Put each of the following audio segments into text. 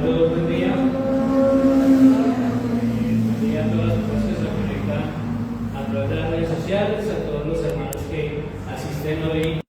todos, buen día. Buen día a todas las personas que se conectan a través de las redes sociales, a todos los hermanos que asisten hoy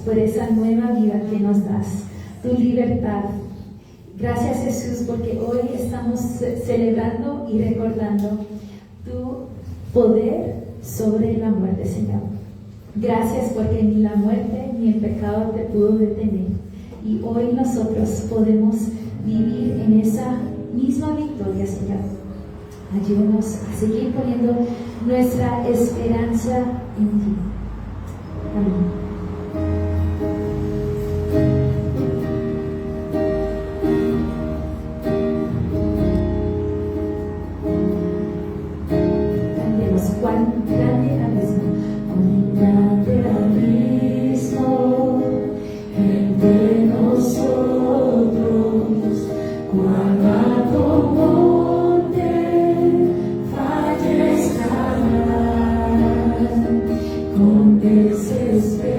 por esa nueva vida que nos das, tu libertad. Gracias, Jesús, porque hoy estamos celebrando y recordando tu poder sobre la muerte, Señor. Gracias porque ni la muerte ni el pecado te pudo detener. Y hoy nosotros podemos vivir en esa misma victoria, Señor. Ayúdanos a seguir poniendo nuestra esperanza en ti. Amén. Cuán grande abismo, cuán grande abismo entre nosotros, cuán alto monte falla escalar, con desespero.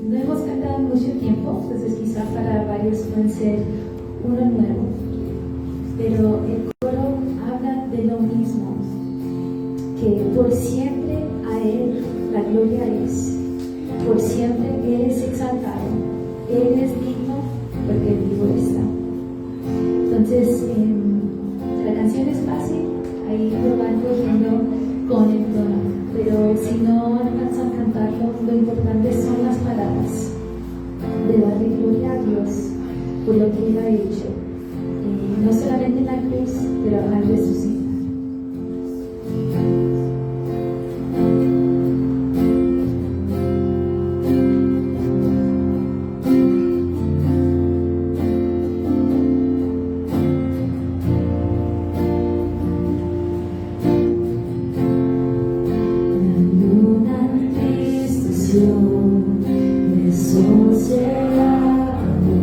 no hemos cantado mucho tiempo, entonces quizá para varios pueden ser uno nuevo, pero el coro habla de lo mismo, que por siempre a Él la gloria es, por siempre Él es exaltado, Él es digno porque vivo está. Entonces, la canción es fácil, ahí lo van cogiendo con el tono, pero si no alcanzan a cantarlo, lo importante son las palabras de darle gloria a Dios por lo que Él ha hecho, no solamente en la cruz, pero al resucitar. El sol se apagó,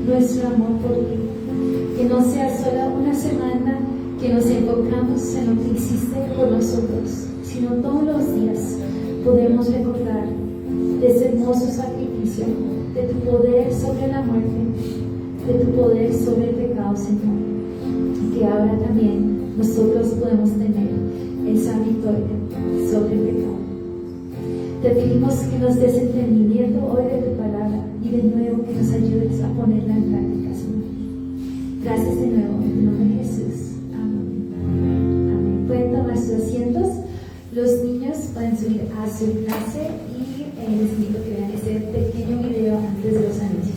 nuestro amor por ti. Que no sea solo una semana que nos enfocamos en lo que hiciste por nosotros, sino todos los días podemos recordar de ese hermoso sacrificio, de tu poder sobre la muerte, de tu poder sobre el pecado, Señor. Y que ahora también nosotros podemos tener esa victoria sobre el pecado. Te pedimos que nos des entendimiento hoy de tu palabra y de nuevo que nos ayudes a ponerla en práctica, Señor. Gracias de nuevo, en el nombre de Jesús. Amén. Amén. Pueden tomar sus asientos. Los niños pueden subir a su clase y les invito a que vean ese pequeño video antes de los anuncios.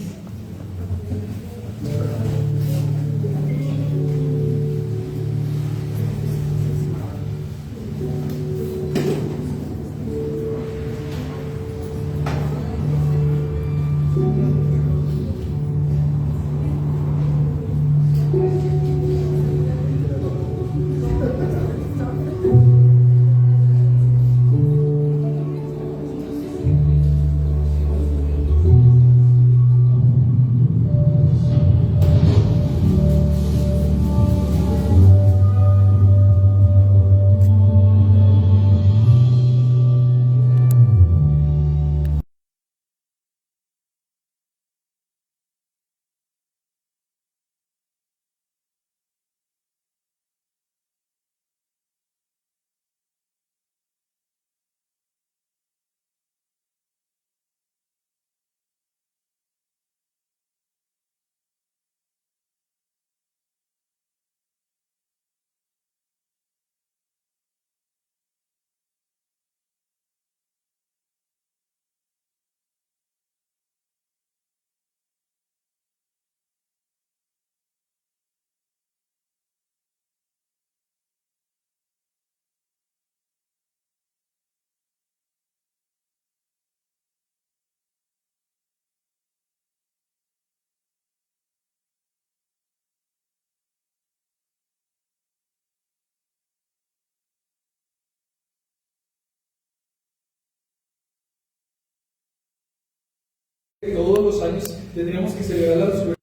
Todos los años tendríamos que celebrar la resurrección.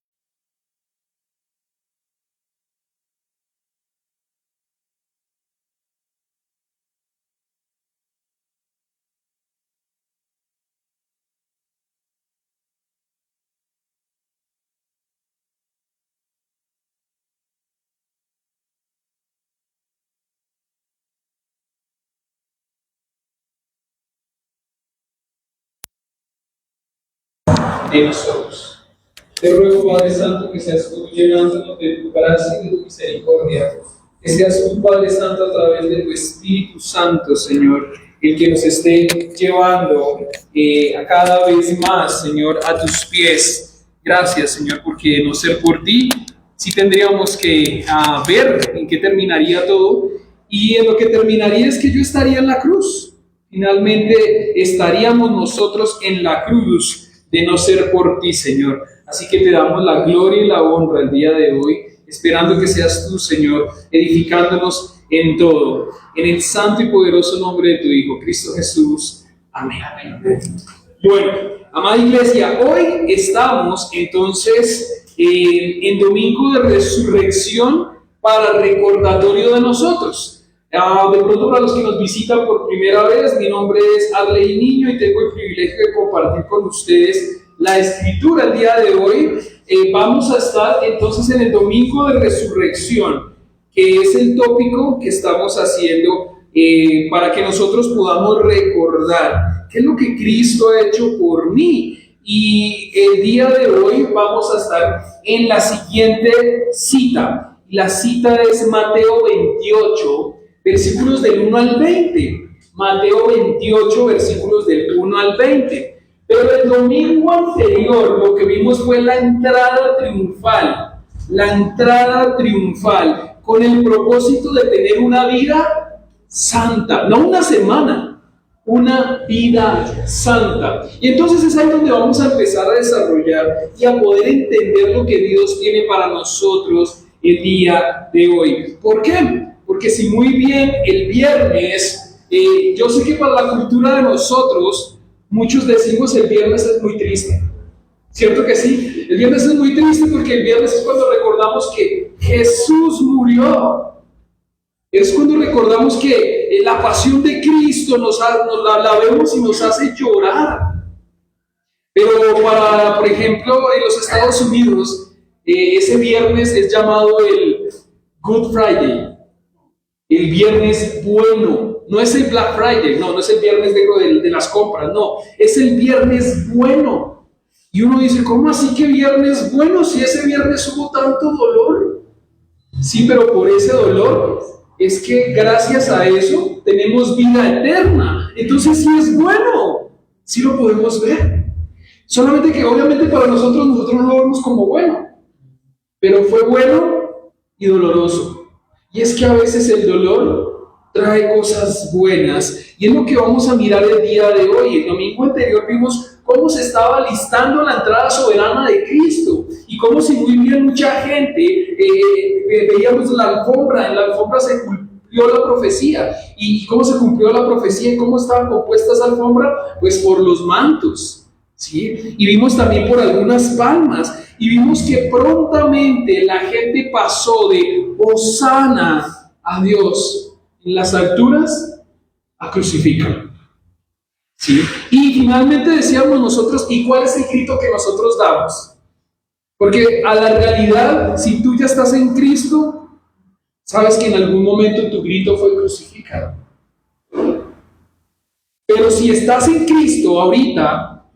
De nosotros. Te ruego, Padre Santo, que seas tú llenándonos de tu gracia y de tu misericordia. Que seas tú, Padre Santo, a través de tu Espíritu Santo, Señor, el que nos esté llevando a cada vez más, Señor, a tus pies. Gracias, Señor, porque de no ser por ti, sí tendríamos que ver en qué terminaría todo. Y en lo que terminaría es que yo estaría en la cruz. Finalmente estaríamos nosotros en la cruz de no ser por ti, Señor. Así que te damos la gloria y la honra el día de hoy, esperando que seas tú, Señor, edificándonos en todo. En el santo y poderoso nombre de tu Hijo, Cristo Jesús. Amén. Bueno, amada iglesia, hoy estamos entonces en Domingo de Resurrección para recordatorio de nosotros. De pronto, para los que nos visitan por primera vez, mi nombre es Arley Niño y tengo el privilegio de compartir con ustedes la escritura el día de hoy. Vamos a estar entonces en el Domingo de Resurrección, que es el tópico que estamos haciendo para que nosotros podamos recordar qué es lo que Cristo ha hecho por mí. Y el día de hoy vamos a estar en la siguiente cita. La cita es Mateo 28, versículos del 1 al 20. Mateo 28, versículos del 1 al 20. Pero el domingo anterior lo que vimos fue la entrada triunfal, con el propósito de tener una vida santa, no una semana, una vida santa. Y entonces es ahí donde vamos a empezar a desarrollar y a poder entender lo que Dios tiene para nosotros el día de hoy. ¿Por qué? Porque si muy bien el viernes, yo sé que para la cultura de nosotros, muchos decimos el viernes es muy triste, ¿Cierto que sí? El viernes es muy triste porque el viernes es cuando recordamos que Jesús murió. Es cuando recordamos que la pasión de Cristo la vemos y nos hace llorar. Pero por ejemplo, en los Estados Unidos, ese viernes es llamado el Good Friday, el viernes bueno. No es el Black Friday, no es el viernes de las compras, no, es el viernes bueno. Y uno dice, ¿cómo así que viernes bueno si ese viernes hubo tanto dolor? Sí, pero por ese dolor es que gracias a eso tenemos vida eterna. Entonces sí es bueno, sí lo podemos ver. Solamente que obviamente para nosotros no lo vemos como bueno, pero fue bueno y doloroso. Y es que a veces el dolor trae cosas buenas, y es lo que vamos a mirar el día de hoy. El domingo anterior vimos cómo se estaba listando la entrada soberana de Cristo, y cómo si muy bien mucha gente, veíamos en la alfombra se cumplió la profecía. ¿Y cómo se cumplió la profecía? ¿Y cómo estaba compuesta esa alfombra? Pues por los mantos, ¿sí? Y vimos también por algunas palmas, y vimos que prontamente la gente pasó de Hosana a Dios en las alturas a crucificar. ¿Sí? Y finalmente decíamos nosotros, ¿y cuál es el grito que nosotros damos? Porque a la realidad, si tú ya estás en Cristo, sabes que en algún momento tu grito fue crucificado. Pero si estás en Cristo ahorita,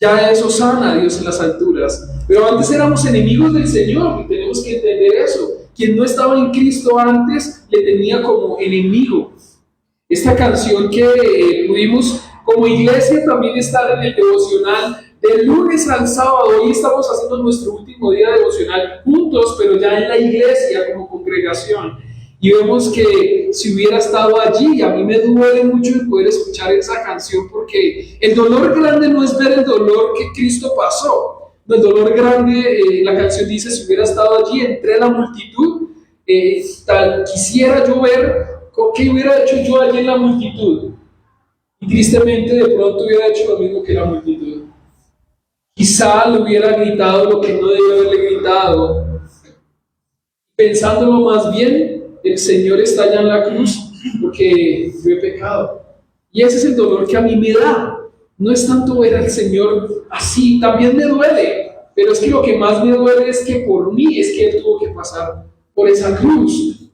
ya es Hosana a Dios en las alturas. Pero antes éramos enemigos del Señor, y tenemos que entender eso. Quien no estaba en Cristo antes le tenía como enemigo. Esta canción que pudimos como iglesia también estar en el devocional del lunes al sábado. Hoy estamos haciendo nuestro último día devocional juntos, pero ya en la iglesia como congregación. Y vemos que si hubiera estado allí, a mí me duele mucho el poder escuchar esa canción, porque el dolor grande no es ver el dolor que Cristo pasó. El dolor grande, la canción dice, si hubiera estado allí entre la multitud, quisiera yo ver qué hubiera hecho yo allí en la multitud. Y tristemente de pronto hubiera hecho lo mismo que la multitud. Quizá le hubiera gritado lo que no debía haberle gritado. Pensándolo más bien, el Señor está allá en la cruz porque yo he pecado. Y ese es el dolor que a mí me da. No es tanto ver al Señor así, también me duele, pero es que lo que más me duele es que por mí es que Él tuvo que pasar por esa cruz.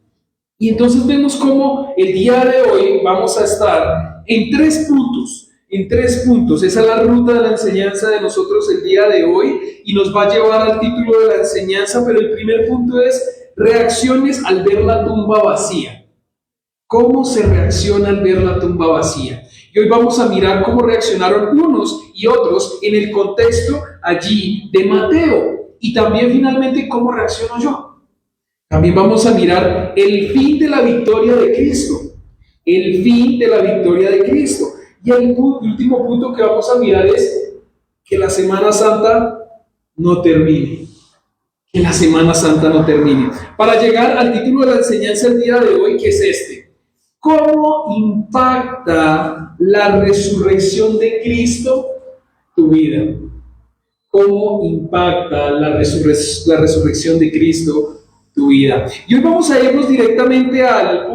Y entonces vemos cómo el día de hoy vamos a estar en tres puntos. Esa es la ruta de la enseñanza de nosotros el día de hoy, y nos va a llevar al título de la enseñanza, pero el primer punto es reacciones al ver la tumba vacía. ¿Cómo se reacciona al ver la tumba vacía? Y hoy vamos a mirar cómo reaccionaron unos y otros en el contexto allí de Mateo. Y también finalmente cómo reacciono yo. También vamos a mirar el fin de la victoria de Cristo. El fin de la victoria de Cristo. Y el último punto que vamos a mirar es que la Semana Santa no termine. Que la Semana Santa no termine. Para llegar al título de la enseñanza el día de hoy, que es este. ¿Cómo impacta la resurrección de Cristo tu vida? ¿Cómo impacta la resurrección de Cristo tu vida? Y hoy vamos a irnos directamente al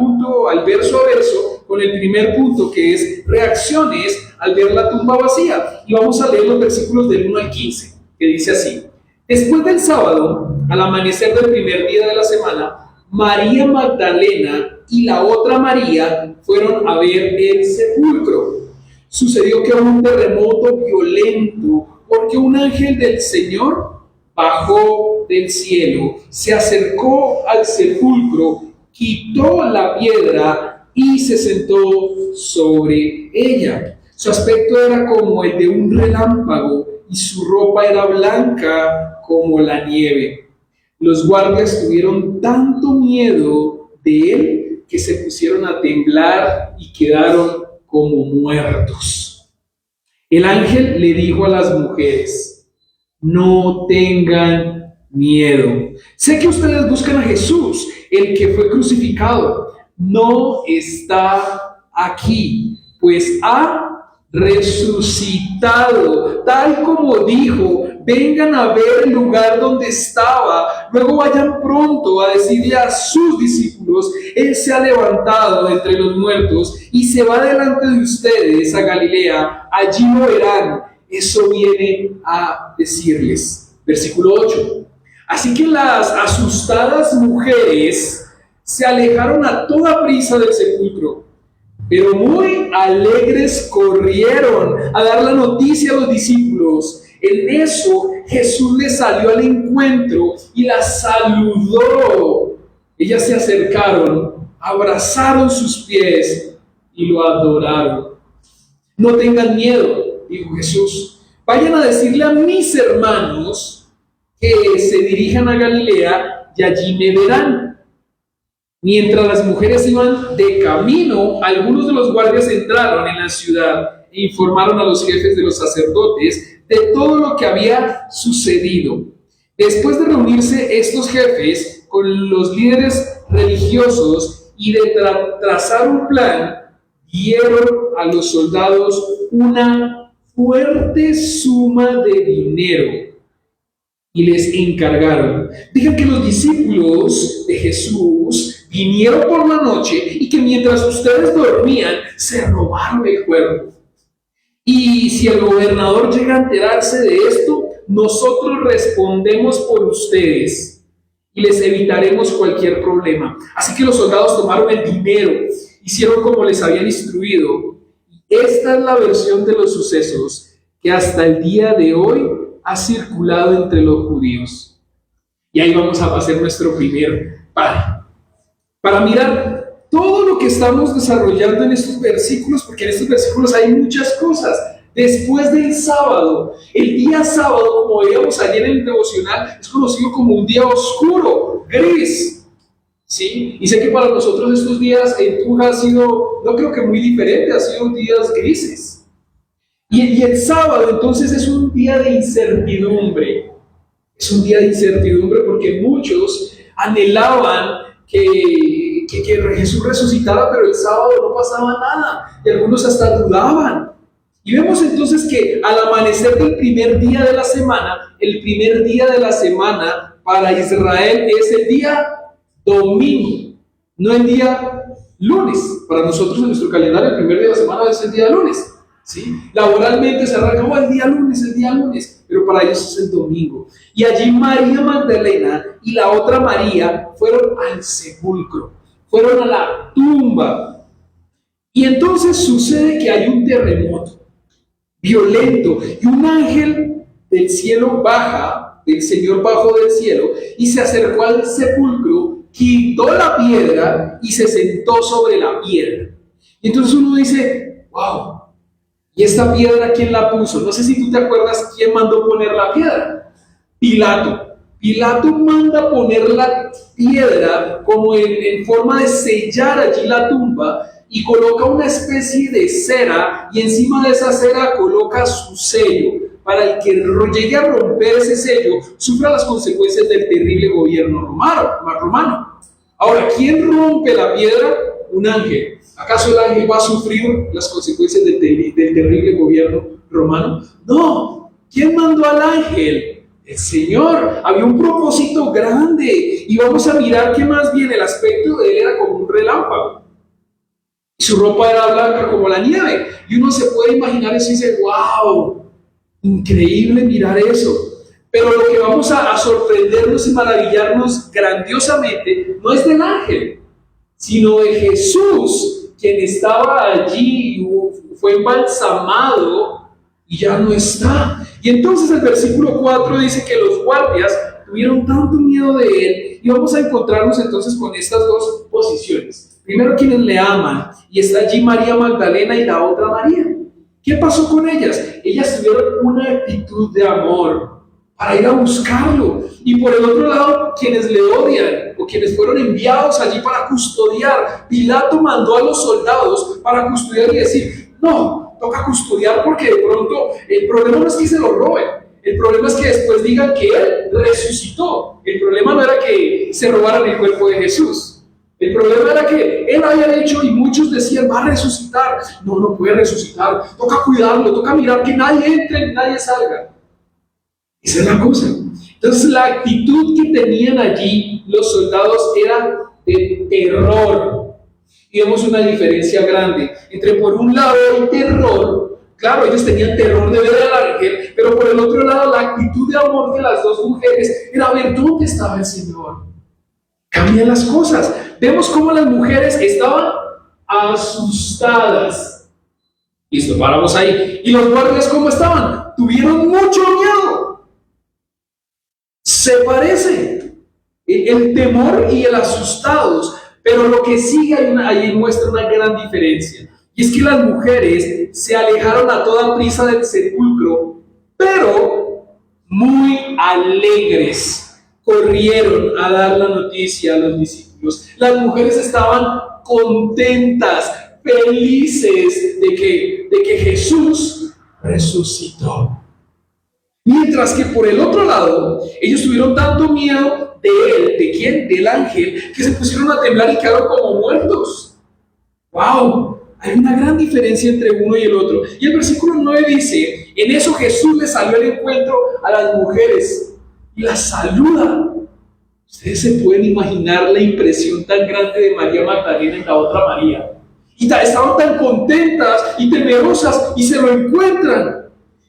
verso a verso, con el primer punto, que es reacciones al ver la tumba vacía. Y vamos a leer los versículos del 1 al 15, que dice así. Después del sábado, al amanecer del primer día de la semana, María Magdalena y la otra María fueron a ver el sepulcro. Sucedió que hubo un terremoto violento, porque un ángel del Señor bajó del cielo, se acercó al sepulcro, quitó la piedra y se sentó sobre ella. Su aspecto era como el de un relámpago y su ropa era blanca como la nieve. Los guardias tuvieron tanto miedo de él que se pusieron a temblar y quedaron como muertos. El ángel le dijo a las mujeres: no tengan miedo. Sé que ustedes buscan a Jesús, el que fue crucificado. No está aquí, pues ha resucitado, tal como dijo. vengan a ver el lugar donde estaba. Luego vayan pronto a decirle a sus discípulos, Él se ha levantado de entre los muertos y se va delante de ustedes a Galilea. Allí lo verán. Eso viene a decirles. Versículo 8. Así que las asustadas mujeres se alejaron a toda prisa del sepulcro, pero muy alegres corrieron a dar la noticia a los discípulos. En eso Jesús les salió al encuentro y las saludó. Ellas se acercaron, abrazaron sus pies y lo adoraron. No tengan miedo, dijo Jesús. Vayan a decirle a mis hermanos que se dirijan a Galilea y allí me verán. Mientras las mujeres iban de camino, algunos de los guardias entraron en la ciudad e informaron a los jefes de los sacerdotes de todo lo que había sucedido. Después de reunirse estos jefes con los líderes religiosos y de trazar un plan, dieron a los soldados una fuerte suma de dinero y les encargaron: digan que los discípulos de Jesús vinieron por la noche y que mientras ustedes dormían se robaron el cuerpo. Y si el gobernador llega a enterarse de esto, nosotros respondemos por ustedes y les evitaremos cualquier problema. Así que los soldados tomaron el dinero, hicieron como les habían instruido. Esta es la versión de los sucesos que hasta el día de hoy ha circulado entre los judíos. Y ahí vamos a hacer nuestro primer para mirar todo lo que estamos desarrollando en estos versículos, porque en estos versículos hay muchas cosas. Después del sábado, el día sábado, como veíamos ayer en el devocional, es conocido como un día oscuro, gris, ¿sí? Y sé que para nosotros estos días en Tunja ha sido, no creo que muy diferente, ha sido días grises. Y el sábado entonces es un día de incertidumbre. Es un día de incertidumbre porque muchos anhelaban que Jesús resucitara, pero el sábado no pasaba nada, y algunos hasta dudaban. Y vemos entonces que al amanecer del primer día de la semana, el primer día de la semana para Israel es el día domingo, no el día lunes. Para nosotros en nuestro calendario el primer día de la semana es el día lunes, ¿sí? Laboralmente se arranca el día lunes, pero para ellos es el domingo. Y allí María Magdalena y la otra María fueron al sepulcro, fueron a la tumba. Y entonces sucede que hay un terremoto violento y un ángel del cielo baja, el Señor bajó del cielo y se acercó al sepulcro, quitó la piedra y se sentó sobre la piedra. Y entonces uno dice: wow, ¿y esta piedra quién la puso? No sé si tú te acuerdas quién mandó poner la piedra. Pilato manda poner la piedra como en forma de sellar allí la tumba, y coloca una especie de cera, y encima de esa cera coloca su sello, para el que llegue a romper ese sello sufra las consecuencias del terrible gobierno romano. Ahora, ¿quién rompe la piedra? Un ángel. ¿Acaso el ángel va a sufrir las consecuencias del terrible gobierno romano? No. ¿Quién mandó al ángel? El Señor. Había un propósito grande, y vamos a mirar que más bien el aspecto de él era como un relámpago. Su ropa era blanca como la nieve. Y uno se puede imaginar eso y dice: wow, increíble mirar eso. Pero lo que vamos a sorprendernos y maravillarnos grandiosamente no es del ángel, sino de Jesús, quien estaba allí, fue embalsamado y ya no está. Y entonces el versículo 4 dice que los guardias tuvieron tanto miedo de él, y vamos a encontrarnos entonces con estas dos posiciones. Primero, quienes le aman, y está allí María Magdalena y la otra María. ¿Qué pasó con ellas? Ellas tuvieron una actitud de amor para ir a buscarlo. Y por el otro lado, quienes le odian o quienes fueron enviados allí para custodiar. Pilato mandó a los soldados para custodiar y decir: no, toca custodiar porque de pronto el problema no es que se lo roben. El problema es que después digan que él resucitó. El problema no era que se robaran el cuerpo de Jesús. El problema era que él había dicho, y muchos decían: va a resucitar. No puede resucitar. Toca cuidarlo, toca mirar que nadie entre ni nadie salga. Esa es la cosa. Entonces la actitud que tenían allí los soldados era de terror. Y vemos una diferencia grande entre, por un lado, el terror. Claro, ellos tenían terror de ver al ángel, pero por el otro lado, la actitud de amor de las dos mujeres era ver dónde estaba el Señor. Cambian las cosas. Vemos cómo las mujeres estaban asustadas. Listo, paramos ahí. ¿Y los guardias cómo estaban? Tuvieron mucho miedo. Se parece el temor y el asustados, pero lo que sigue ahí muestra una gran diferencia. Y es que las mujeres se alejaron a toda prisa del sepulcro, pero muy alegres. Corrieron a dar la noticia a los discípulos. Las mujeres estaban contentas, felices de que Jesús resucitó. Mientras que por el otro lado, ellos tuvieron tanto miedo de él, ¿de quién? Del ángel, que se pusieron a temblar y quedaron como muertos. ¡Wow! Hay una gran diferencia entre uno y el otro. Y el versículo 9 dice, en eso Jesús le salió al encuentro a las mujeres y las saluda. Ustedes se pueden imaginar la impresión tan grande de María Magdalena y la otra María. Y estaban tan contentas y temerosas y se lo encuentran.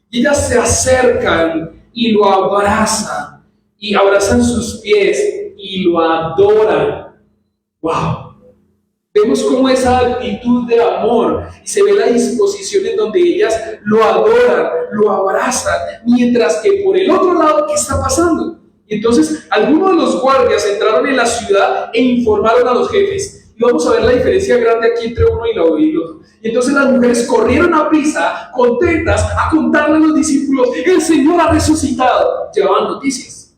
Y ellas se acercan y lo abrazan y abrazan sus pies y lo adoran. ¡Wow! Vemos cómo esa actitud de amor y se ve la disposición en donde ellas lo adoran, lo abrazan, mientras que por el otro lado, ¿qué está pasando? Y entonces algunos de los guardias entraron en la ciudad e informaron a los jefes. Y vamos a ver la diferencia grande aquí entre uno y el otro. Y entonces las mujeres corrieron a prisa, contentas, a contarle a los discípulos, el Señor ha resucitado. Llevaban noticias.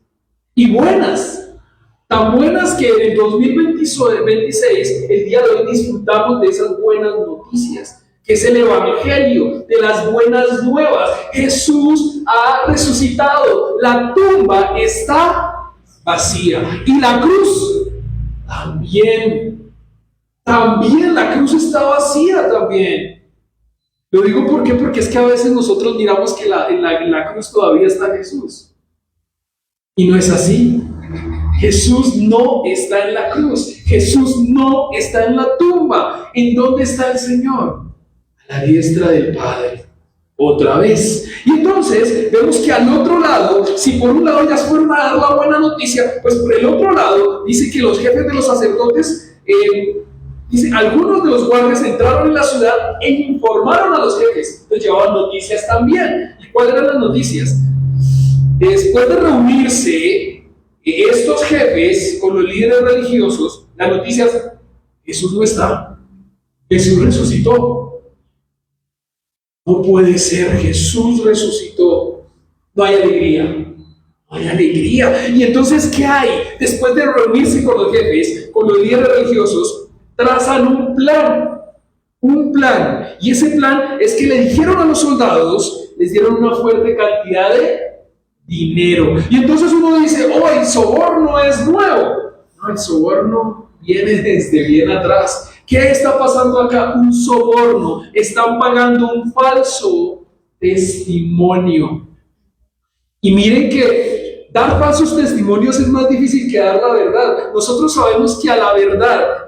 Y buenas. Tan buenas que en el 2026, el día de hoy, disfrutamos de esas buenas noticias, que es el Evangelio de las buenas nuevas. Jesús ha resucitado, la tumba está vacía y la cruz también la cruz está vacía también. Lo digo porque es que a veces nosotros miramos que en la cruz todavía está Jesús y no es así. Jesús no está en la cruz. Jesús no está en la tumba. ¿En dónde está el Señor? A la diestra del Padre. Otra vez. Y entonces vemos que al otro lado, si por un lado ellas fueron a dar la buena noticia, pues por el otro lado dice que los jefes de los sacerdotes, dice, algunos de los guardias entraron en la ciudad e informaron a los jefes. Entonces llevaban noticias también. ¿Y cuáles eran las noticias? Después de reunirse estos jefes con los líderes religiosos, la noticia es: Jesús no está, Jesús resucitó. No puede ser, Jesús resucitó. No hay alegría, no hay alegría. Y entonces, ¿qué hay? Después de reunirse con los jefes, con los líderes religiosos, trazan un plan. Y ese plan es que le dijeron a los soldados, les dieron una fuerte cantidad de dinero. Y entonces uno dice: oh, el soborno es nuevo. No, el soborno viene desde bien atrás. ¿Qué está pasando acá? Un soborno. Están pagando un falso testimonio. Y miren que dar falsos testimonios es más difícil que dar la verdad. Nosotros sabemos que a la verdad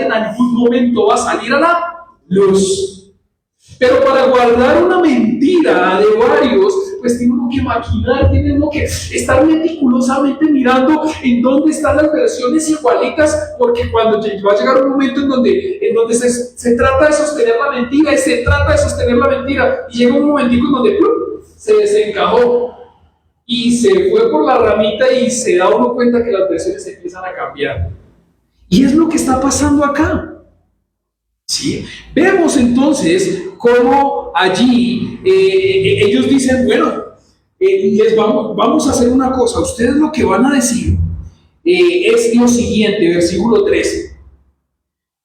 en algún momento va a salir a la luz. Pero para guardar una mentira de varios, pues tiene uno que maquinar, tiene uno que estar meticulosamente mirando en dónde están las versiones igualitas, porque cuando va a llegar un momento en donde se trata de sostener la mentira, y llega un momentico en donde ¡pum!, se desencajó y se fue por la ramita y se da uno cuenta que las versiones empiezan a cambiar. Y es lo que está pasando acá. ¿Sí? Vemos entonces cómo allí ellos dicen: bueno, vamos a hacer una cosa. Ustedes lo que van a decir es lo siguiente, versículo 13: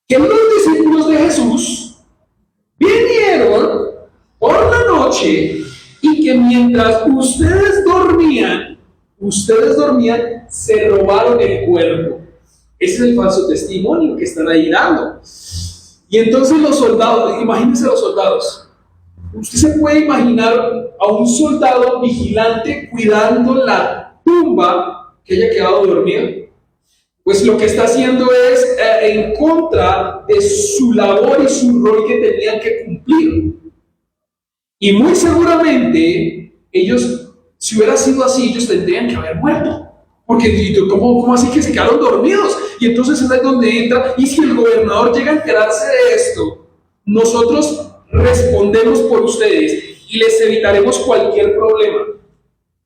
que los discípulos de Jesús vinieron por la noche y que mientras ustedes dormían, se robaron el cuerpo. Ese es el falso testimonio que están ahí dando. Y entonces los soldados, imagínense los soldados, Usted se puede imaginar a un soldado vigilante cuidando la tumba que haya quedado dormida. Pues lo que está haciendo es en contra de su labor y su rol que tenían que cumplir. Y muy seguramente ellos, si hubiera sido así, ellos tendrían que haber muerto. Porque ¿cómo así que se quedaron dormidos? Y entonces es ahí donde entra, y si el gobernador llega a enterarse de esto, nosotros respondemos por ustedes y les evitaremos cualquier problema.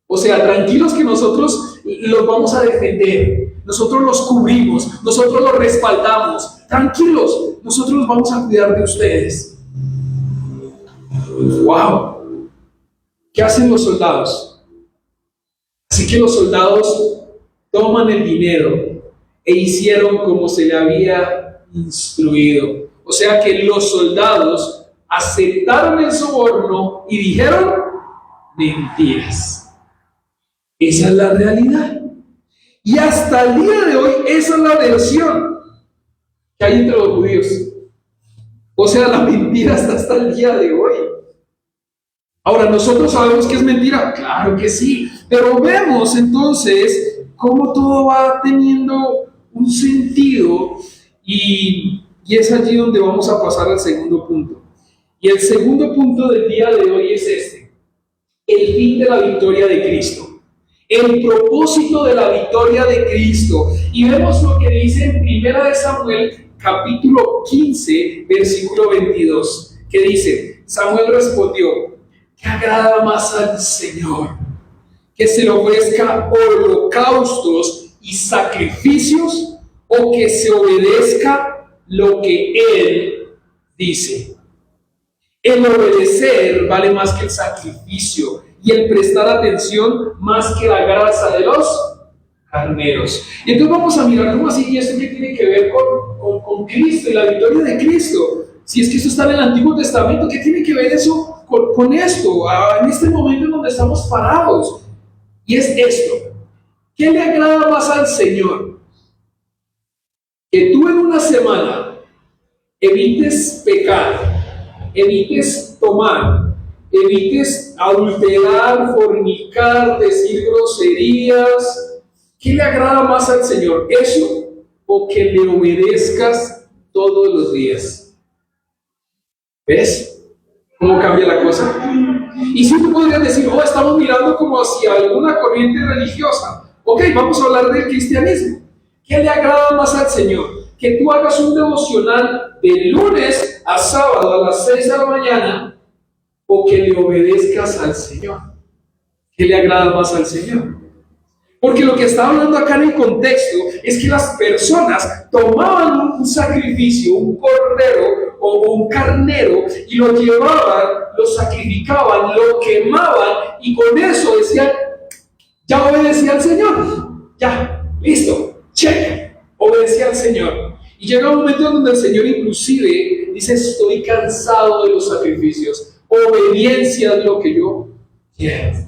O sea, tranquilos que nosotros los vamos a defender, nosotros los cubrimos, nosotros los respaldamos. Tranquilos, nosotros los vamos a cuidar de ustedes. ¡Wow! ¿Qué hacen los soldados? Así que los soldados toman el dinero e hicieron como se le había instruido. O sea que los soldados aceptaron el soborno y dijeron mentiras. Esa es la realidad. Y hasta el día de hoy esa es la versión que hay entre los judíos. O sea, la mentira está hasta el día de hoy. Ahora, ¿nosotros sabemos que es mentira? Claro que sí, pero vemos entonces cómo todo va teniendo un sentido y es allí donde vamos a pasar al segundo punto. Y el segundo punto del día de hoy es este: el fin de la victoria de Cristo. El propósito de la victoria de Cristo. Y vemos lo que dice en 1 Samuel capítulo 15, versículo 22, que dice: Samuel respondió, ¿qué agrada más al Señor? ¿Que se le ofrezca holocaustos y sacrificios, o que se obedezca lo que Él dice? El obedecer vale más que el sacrificio, y el prestar atención más que la grasa de los carneros. Y entonces vamos a mirar cómo así, y esto que tiene que ver con Cristo y la victoria de Cristo. Si es que eso está en el Antiguo Testamento, ¿qué tiene que ver eso con esto? En este momento en donde estamos parados. Y es esto: ¿qué le agrada más al Señor? Que tú en una semana evites pecar, evites tomar, evites adulterar, fornicar, decir groserías. ¿Qué le agrada más al Señor? ¿Eso o que le obedezcas todos los días? ¿Ves cómo cambia la cosa? Y si tú podrías decir, estamos mirando como hacia alguna corriente religiosa. Ok, vamos a hablar del cristianismo. ¿Qué le agrada más al Señor? Que tú hagas un devocional de lunes a sábado a las 6 de la mañana, o que le obedezcas al Señor. ¿Qué le agrada más al Señor? Porque lo que está hablando acá en el contexto es que las personas tomaban un sacrificio, un cordero o un carnero, y lo llevaban, lo sacrificaban, lo quemaban, y con eso decían, ya obedecí al Señor, ya, listo, check, obedecí al Señor. Y llega un momento donde el Señor inclusive dice, estoy cansado de los sacrificios, obediencia es lo que yo quiero.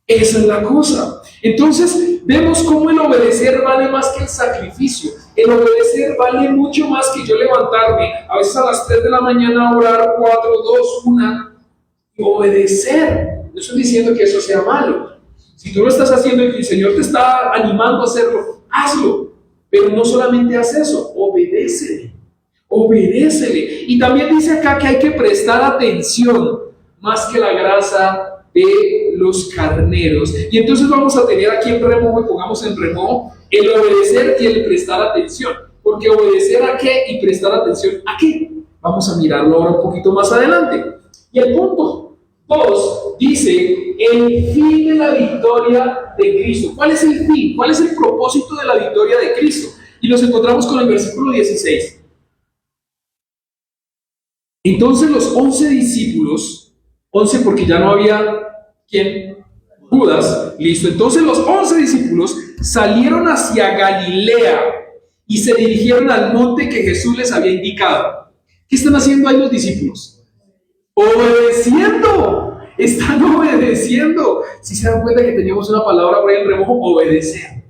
Esa es la cosa. Entonces vemos cómo el obedecer vale más que el sacrificio. El obedecer vale mucho más que yo levantarme a veces a las 3 de la mañana a orar, 4, 2, 1 y obedecer. No estoy diciendo que eso sea malo. Si tú lo estás haciendo y el Señor te está animando a hacerlo, hazlo. Pero no solamente haz eso, obedécele. Obedécele. Y también dice acá que hay que prestar atención más que la grasa de los carneros. Y entonces vamos a tener aquí en remojo, y pongamos en remojo, el obedecer y el prestar atención. Porque obedecer a qué y prestar atención a qué, vamos a mirarlo ahora un poquito más adelante. Y el punto 2 dice el fin de la victoria de Cristo. ¿Cuál es el fin? ¿Cuál es el propósito de la victoria de Cristo? Y nos encontramos con el versículo 16. Entonces los 11 discípulos, 11 porque ya no había ¿quién? Judas, listo. Entonces los 11 discípulos salieron hacia Galilea y se dirigieron al monte que Jesús les había indicado. ¿Qué están haciendo ahí los discípulos? Obedeciendo. Están obedeciendo. Si se dan cuenta que teníamos una palabra por ahí en remojo, obedecer.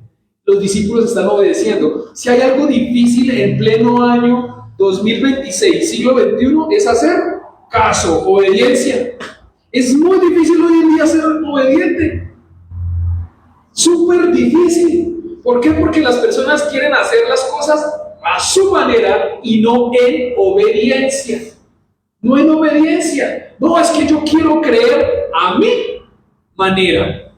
Los discípulos están obedeciendo. Si hay algo difícil en pleno año 2026, siglo XXI, es hacer caso, obediencia. Es muy difícil hoy en día ser obediente. Súper difícil. ¿Por qué? Porque las personas quieren hacer las cosas a su manera y no en obediencia. No en obediencia. No, es que yo quiero creer a mi manera.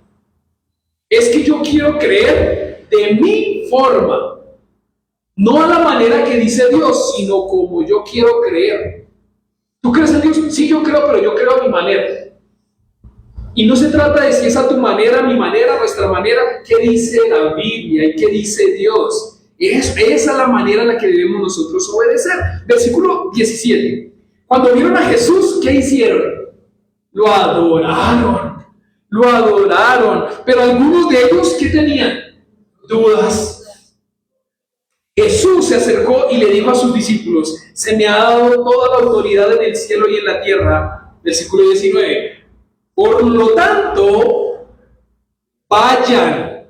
Es que yo quiero creer de mi forma. No a la manera que dice Dios, sino como yo quiero creer. ¿Tú crees en Dios? Sí, yo creo, pero yo creo a mi manera. Y no se trata de si es a tu manera, mi manera, nuestra manera. ¿Qué dice la Biblia y qué dice Dios? Esa es la manera en la que debemos nosotros obedecer. Versículo 17. Cuando vieron a Jesús, ¿qué hicieron? Lo adoraron. Lo adoraron. Pero algunos de ellos, ¿qué tenían? Dudas. Jesús se acercó y le dijo a sus discípulos: se me ha dado toda la autoridad en el cielo y en la tierra. Versículo 19. Por lo tanto, vayan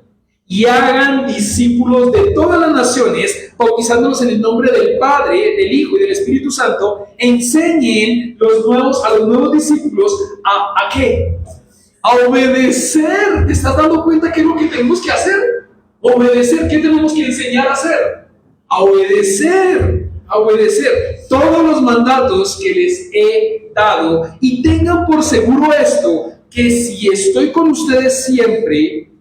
y hagan discípulos de todas las naciones, bautizándolos en el nombre del Padre, del Hijo y del Espíritu Santo. Enseñen a los nuevos discípulos ¿a qué? A obedecer. ¿Te estás dando cuenta qué es lo que tenemos que hacer? Obedecer. ¿Qué tenemos que enseñar a hacer? A obedecer. A obedecer todos los mandatos que les he dado, y tengan por seguro esto, que si estoy con ustedes siempre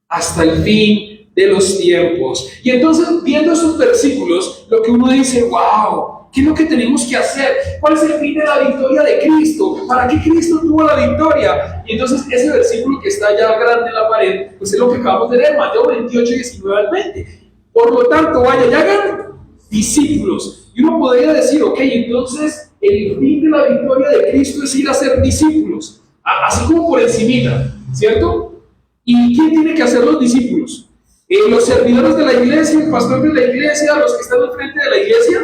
hasta el fin de los tiempos. Y entonces, viendo esos versículos, lo que uno dice: wow, ¿qué es lo que tenemos que hacer? ¿Cuál es el fin de la victoria de Cristo? ¿Para qué Cristo tuvo la victoria? Y entonces ese versículo que está ya grande en la pared, pues es lo que acabamos de leer, Mateo 28, 19 al 20. Por lo tanto, vayan y hagan discípulos. Y uno podría decir: ok, entonces el fin de la victoria de Cristo es ir a ser discípulos, así como por encimita, ¿cierto? ¿Y quién tiene que hacer los discípulos? ¿Los servidores de la iglesia, el pastor de la iglesia, los que están al frente de la iglesia?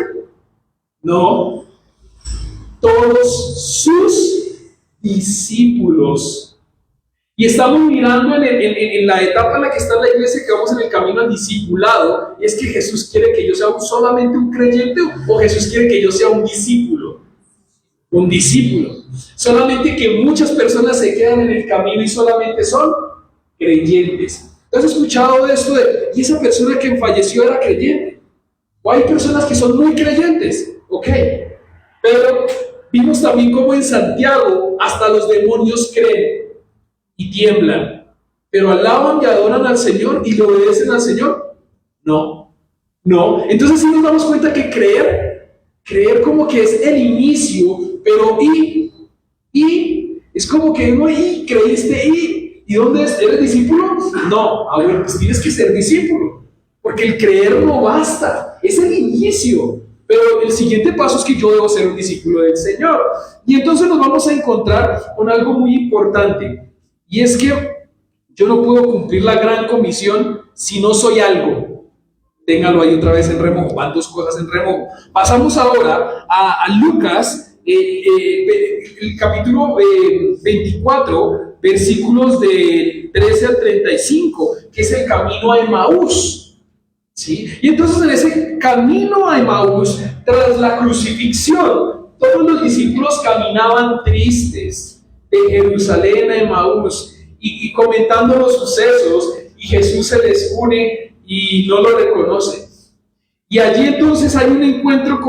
No, todos sus discípulos. Y estamos mirando en la etapa en la que está la iglesia, que vamos en el camino al discipulado. Es que Jesús quiere que yo sea solamente un creyente, o Jesús quiere que yo sea un discípulo. Un discípulo. Solamente que muchas personas se quedan en el camino y solamente son creyentes. ¿Has escuchado esto y esa persona que falleció era creyente? O hay personas que son muy creyentes, ok, pero vimos también cómo en Santiago hasta los demonios creen y tiemblan, pero alaban y adoran al Señor y le obedecen al Señor. No. Entonces sí nos damos cuenta que creer como que es el inicio, pero es como que uno creíste ¿y dónde eres discípulo? No, bueno, pues tienes que ser discípulo, porque el creer no basta, es el inicio. Pero el siguiente paso es que yo debo ser un discípulo del Señor. Y entonces nos vamos a encontrar con algo muy importante. Y es que yo no puedo cumplir la gran comisión si no soy algo. Téngalo ahí otra vez en remojo. Van dos cosas en remojo. Pasamos ahora a Lucas, el capítulo 24, versículos de 13 al 35, que es el camino a Emaús. ¿Sí? Y entonces en ese camino a Emaús, tras la crucifixión, todos los discípulos caminaban tristes de Jerusalén a Emaús y comentando los sucesos, y Jesús se les une y no lo reconoce. Y allí entonces hay un encuentro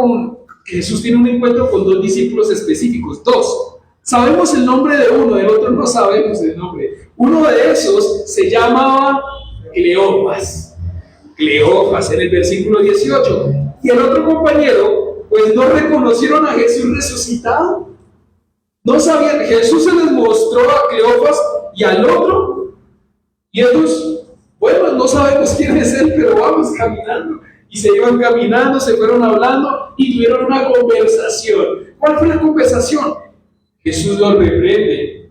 Jesús tiene un encuentro con dos discípulos específicos, dos. Sabemos el nombre de uno, del otro no sabemos el nombre. Uno de esos se llamaba Cleofas en el versículo 18. Y el otro compañero, pues no reconocieron a Jesús resucitado. No sabían, Jesús se les mostró a Cleofas y al otro, y ellos, bueno, no sabemos quién es él, pero vamos caminando. Y se iban caminando, se fueron hablando y tuvieron una conversación. ¿Cuál fue la conversación? Jesús los reprende.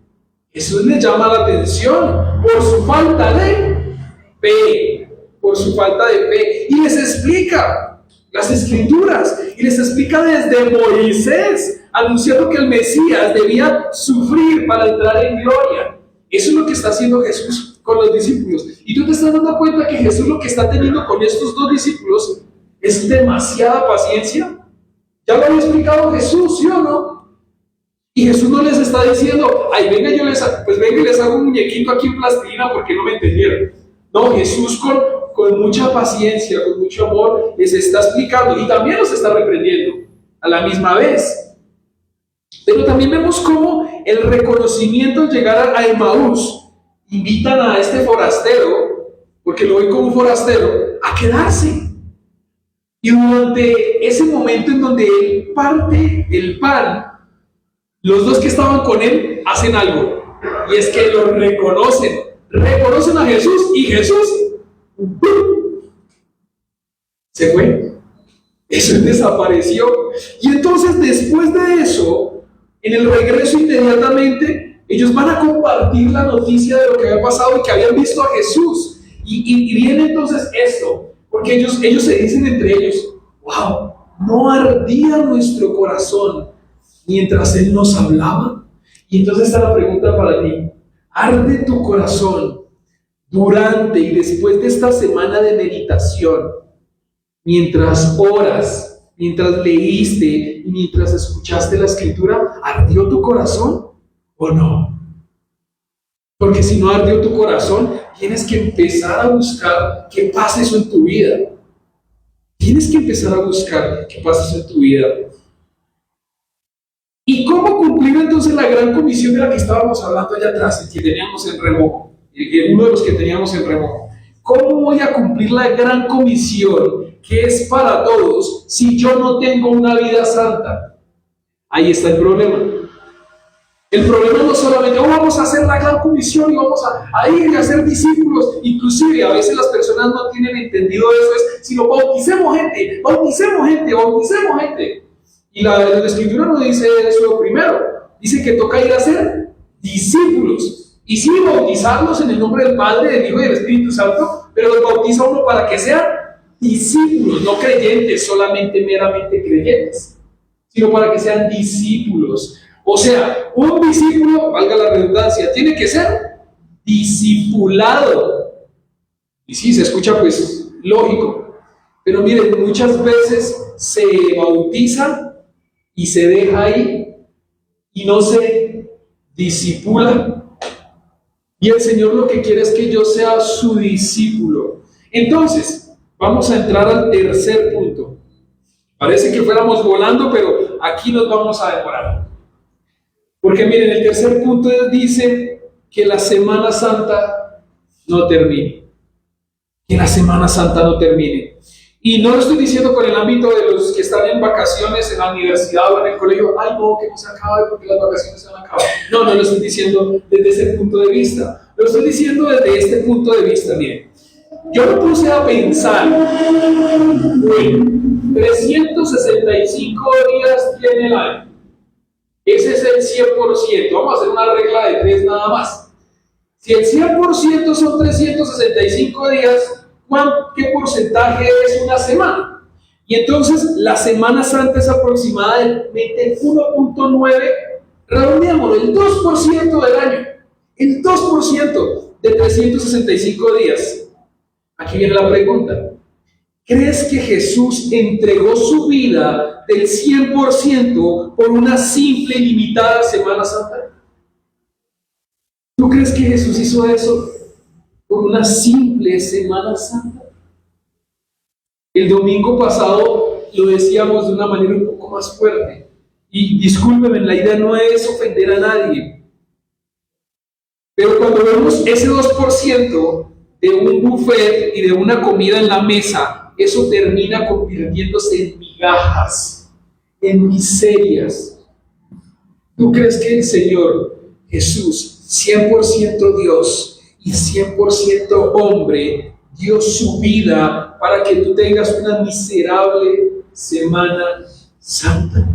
Jesús les llama la atención por su falta de fe. Por su falta de fe. Y les explica las Escrituras. Y les explica desde Moisés, anunciando que el Mesías debía sufrir para entrar en gloria. Eso es lo que está haciendo Jesús con los discípulos. Y tú te estás dando cuenta que Jesús lo que está teniendo con estos dos discípulos es demasiada paciencia. Ya lo había explicado Jesús, ¿sí o no? Y Jesús no les está diciendo, ay, venga, pues venga y les hago un muñequito aquí en plastilina porque no me entendieron. No, Jesús con mucha paciencia, con mucho amor, les está explicando y también los está reprendiendo a la misma vez. Pero también vemos cómo el reconocimiento al llegar a Emaús invitan a este forastero, porque lo ve como un forastero, a quedarse. Y durante ese momento en donde él parte el pan, los dos que estaban con él hacen algo, y es que lo reconocen a Jesús, y Jesús se fue. Eso desapareció. Y entonces después de eso, en el regreso inmediatamente, ellos van a compartir la noticia de lo que había pasado y que habían visto a Jesús. Y viene entonces esto, porque ellos se dicen entre ellos, wow, ¿no ardía nuestro corazón mientras Él nos hablaba? Y entonces está la pregunta para ti, ¿arde tu corazón durante y después de esta semana de meditación, mientras oras, mientras leíste y mientras escuchaste la escritura? ¿Ardió tu corazón o no? Porque si no ardió tu corazón, tienes que empezar a buscar que pase eso en tu vida. Tienes que empezar a buscar que pase eso en tu vida. ¿Y cómo cumplir entonces la gran comisión de la que estábamos hablando allá atrás, el que teníamos en remojo, uno de los que teníamos en remojo? ¿Cómo voy a cumplir la gran comisión que es para todos si yo no tengo una vida santa? Ahí está el problema. El problema no solamente, vamos a hacer la gran comisión y vamos a ir y a ser discípulos. Inclusive a veces las personas no tienen entendido eso, sino bauticemos gente. Y la escritura no dice eso primero, dice que toca ir a ser discípulos. Y sí, bautizarlos en el nombre del Padre, del Hijo y del Espíritu Santo, pero los bautiza uno para que sean discípulos, no creyentes, solamente meramente creyentes, sino para que sean discípulos. O sea, un discípulo, valga la redundancia, tiene que ser discipulado. Y sí, se escucha pues lógico, pero miren, muchas veces se bautiza y se deja ahí y no se discipula. Y el Señor lo que quiere es que yo sea su discípulo. Entonces, vamos a entrar al tercer punto. Parece que fuéramos volando, pero aquí nos vamos a demorar. Porque miren, el tercer punto dice que la Semana Santa no termine. Que la Semana Santa no termine. Y no lo estoy diciendo con el ámbito de los que están en vacaciones en la universidad o en el colegio. Ay, no, que no se acabe porque las vacaciones se van a acabar. No, no lo estoy diciendo desde ese punto de vista. Lo estoy diciendo desde este punto de vista. Miren, yo me puse a pensar, bueno, 365 días tiene el año. Ese es el 100%. Vamos a hacer una regla de 3 nada más. Si el 100% son 365 días, ¿qué porcentaje es una semana? Y entonces la Semana Santa es aproximadamente 1.9, redondeémoslo, el 2% del año. El 2% de 365 días. Aquí viene la pregunta. ¿Crees que Jesús entregó su vida del 100% por una simple y limitada Semana Santa? ¿Tú crees que Jesús hizo eso por una simple Semana Santa? El domingo pasado lo decíamos de una manera un poco más fuerte. Y discúlpenme, la idea no es ofender a nadie. Pero cuando vemos ese 2% de un buffet y de una comida en la mesa, eso termina convirtiéndose en migajas, en miserias. ¿Tú crees que el Señor Jesús, 100% Dios y 100% hombre, dio su vida para que tú tengas una miserable Semana Santa?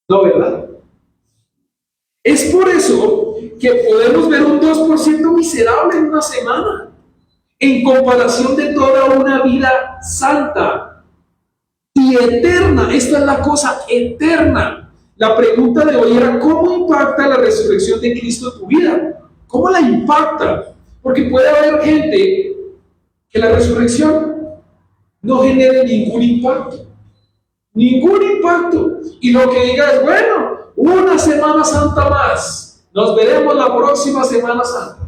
No, ¿verdad? Es por eso que podemos ver un 2% miserable en una semana, en comparación de toda una vida santa y eterna. Esta es la cosa eterna. La pregunta de hoy era, ¿cómo impacta la resurrección de Cristo en tu vida? ¿Cómo la impacta? Porque puede haber gente que la resurrección no genere ningún impacto. Ningún impacto. Y lo que diga es, bueno, una Semana Santa más. Nos veremos la próxima Semana Santa.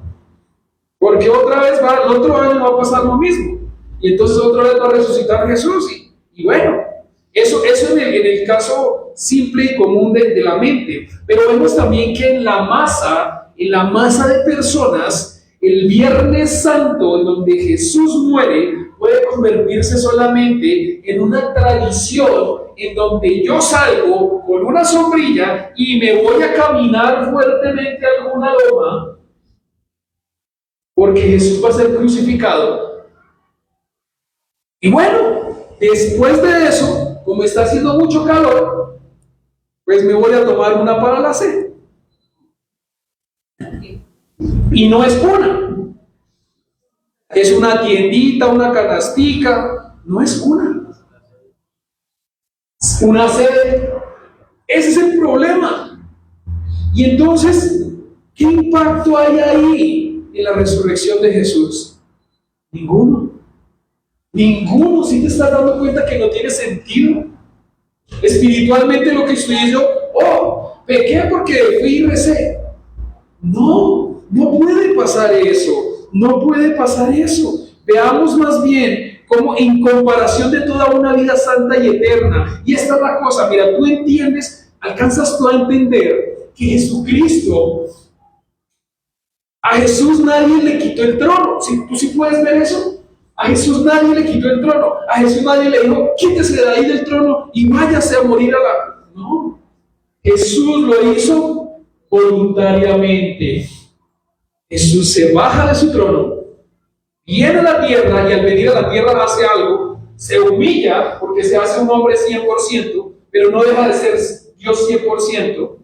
Porque otra vez el otro año va a pasar lo mismo. Y entonces otra vez va a resucitar Jesús. Y bueno, eso en el caso simple y común de la mente. Pero vemos también que en la masa de personas, el Viernes Santo, en donde Jesús muere, puede convertirse solamente en una tradición en donde yo salgo con una sombrilla y me voy a caminar fuertemente a alguna loma porque Jesús va a ser crucificado. Y bueno, después de eso, como está haciendo mucho calor, pues me voy a tomar una para la sed. Y no es cuna. Es una tiendita, una canastica. No es cuna. Es una sede. Ese es el problema. Y entonces, ¿qué impacto hay ahí en la resurrección de Jesús? Ninguno. Ninguno. ¿Sí te estás dando cuenta que no tiene sentido? Espiritualmente lo que estoy diciendo, pequé porque fui y recé. No puede pasar eso. No puede pasar eso. Veamos más bien cómo en comparación de toda una vida santa y eterna. Y esta es la cosa, mira, tú entiendes, alcanzas tú a entender que Jesucristo, a Jesús nadie le quitó el trono. ¿Tú sí puedes ver eso? A Jesús nadie le quitó el trono. A Jesús nadie le dijo, quítese de ahí del trono y váyase a morir a la... No. Jesús lo hizo voluntariamente. Jesús se baja de su trono, viene a la tierra y al venir a la tierra hace algo, se humilla porque se hace un hombre 100%, pero no deja de ser Dios 100%.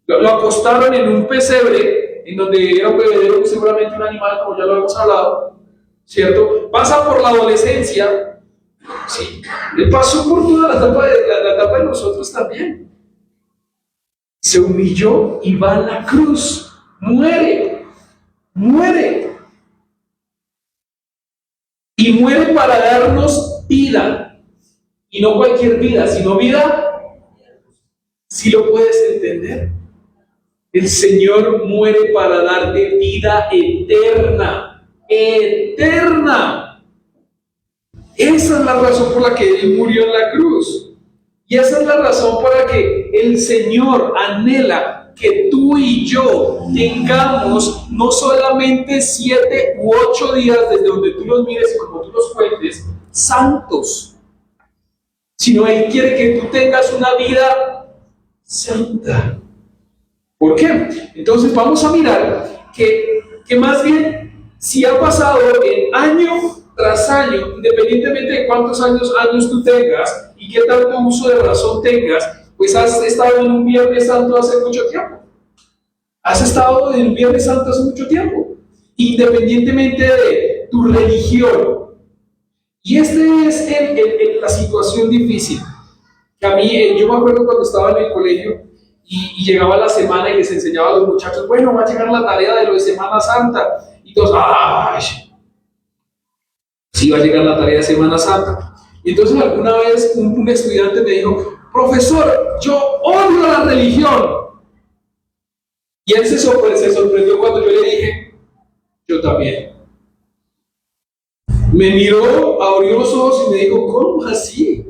Lo acostaron en un pesebre, en donde era un bebedero, seguramente un animal, como ya lo hemos hablado, ¿cierto? Pasa por la adolescencia, sí, él pasó por toda la etapa de nosotros también. Se humilló y va a la cruz, muere. Y muere para darnos vida. Y no cualquier vida, sino vida. ¿Sí lo puedes entender? El Señor muere para darte vida eterna. Eterna. Esa es la razón por la que Él murió en la cruz. Y esa es la razón por la que el Señor anhela que tú y yo tengamos no solamente 7 u 8 días desde donde tú los mires y como tú los cuentes, santos, sino Él quiere que tú tengas una vida santa. ¿Por qué? Entonces vamos a mirar que más bien, si ha pasado en año tras año, independientemente de cuántos años tú tengas y qué tanto uso de razón tengas, pues has estado en un Viernes Santo hace mucho tiempo. Has estado en un Viernes Santo hace mucho tiempo, independientemente de tu religión. Y esta es la situación difícil. Que a mí, yo me acuerdo cuando estaba en el colegio y llegaba la semana y les enseñaba a los muchachos, bueno, va a llegar la tarea de lo de Semana Santa. Y todos, ¡ay! Sí, va a llegar la tarea de Semana Santa. Y entonces alguna vez un estudiante me dijo, profesor, yo odio la religión. Y él se sorprendió cuando yo le dije, yo también. Me miró, abrió los ojos y me dijo, ¿cómo así?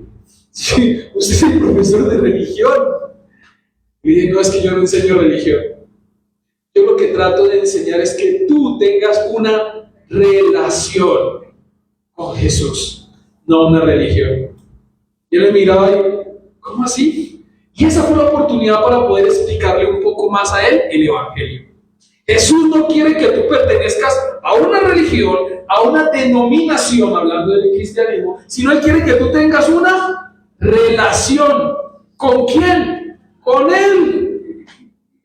Sí, usted es el profesor de religión. Y dije, no, es que yo no enseño religión. Yo lo que trato de enseñar es que tú tengas una relación con Jesús, no una religión. Yo le miraba y, ¿cómo así? Y esa fue la oportunidad para poder explicarle un poco más a él el Evangelio. Jesús no quiere que tú pertenezcas a una religión, a una denominación, hablando del cristianismo, sino Él quiere que tú tengas una relación. ¿Con quién? Con Él.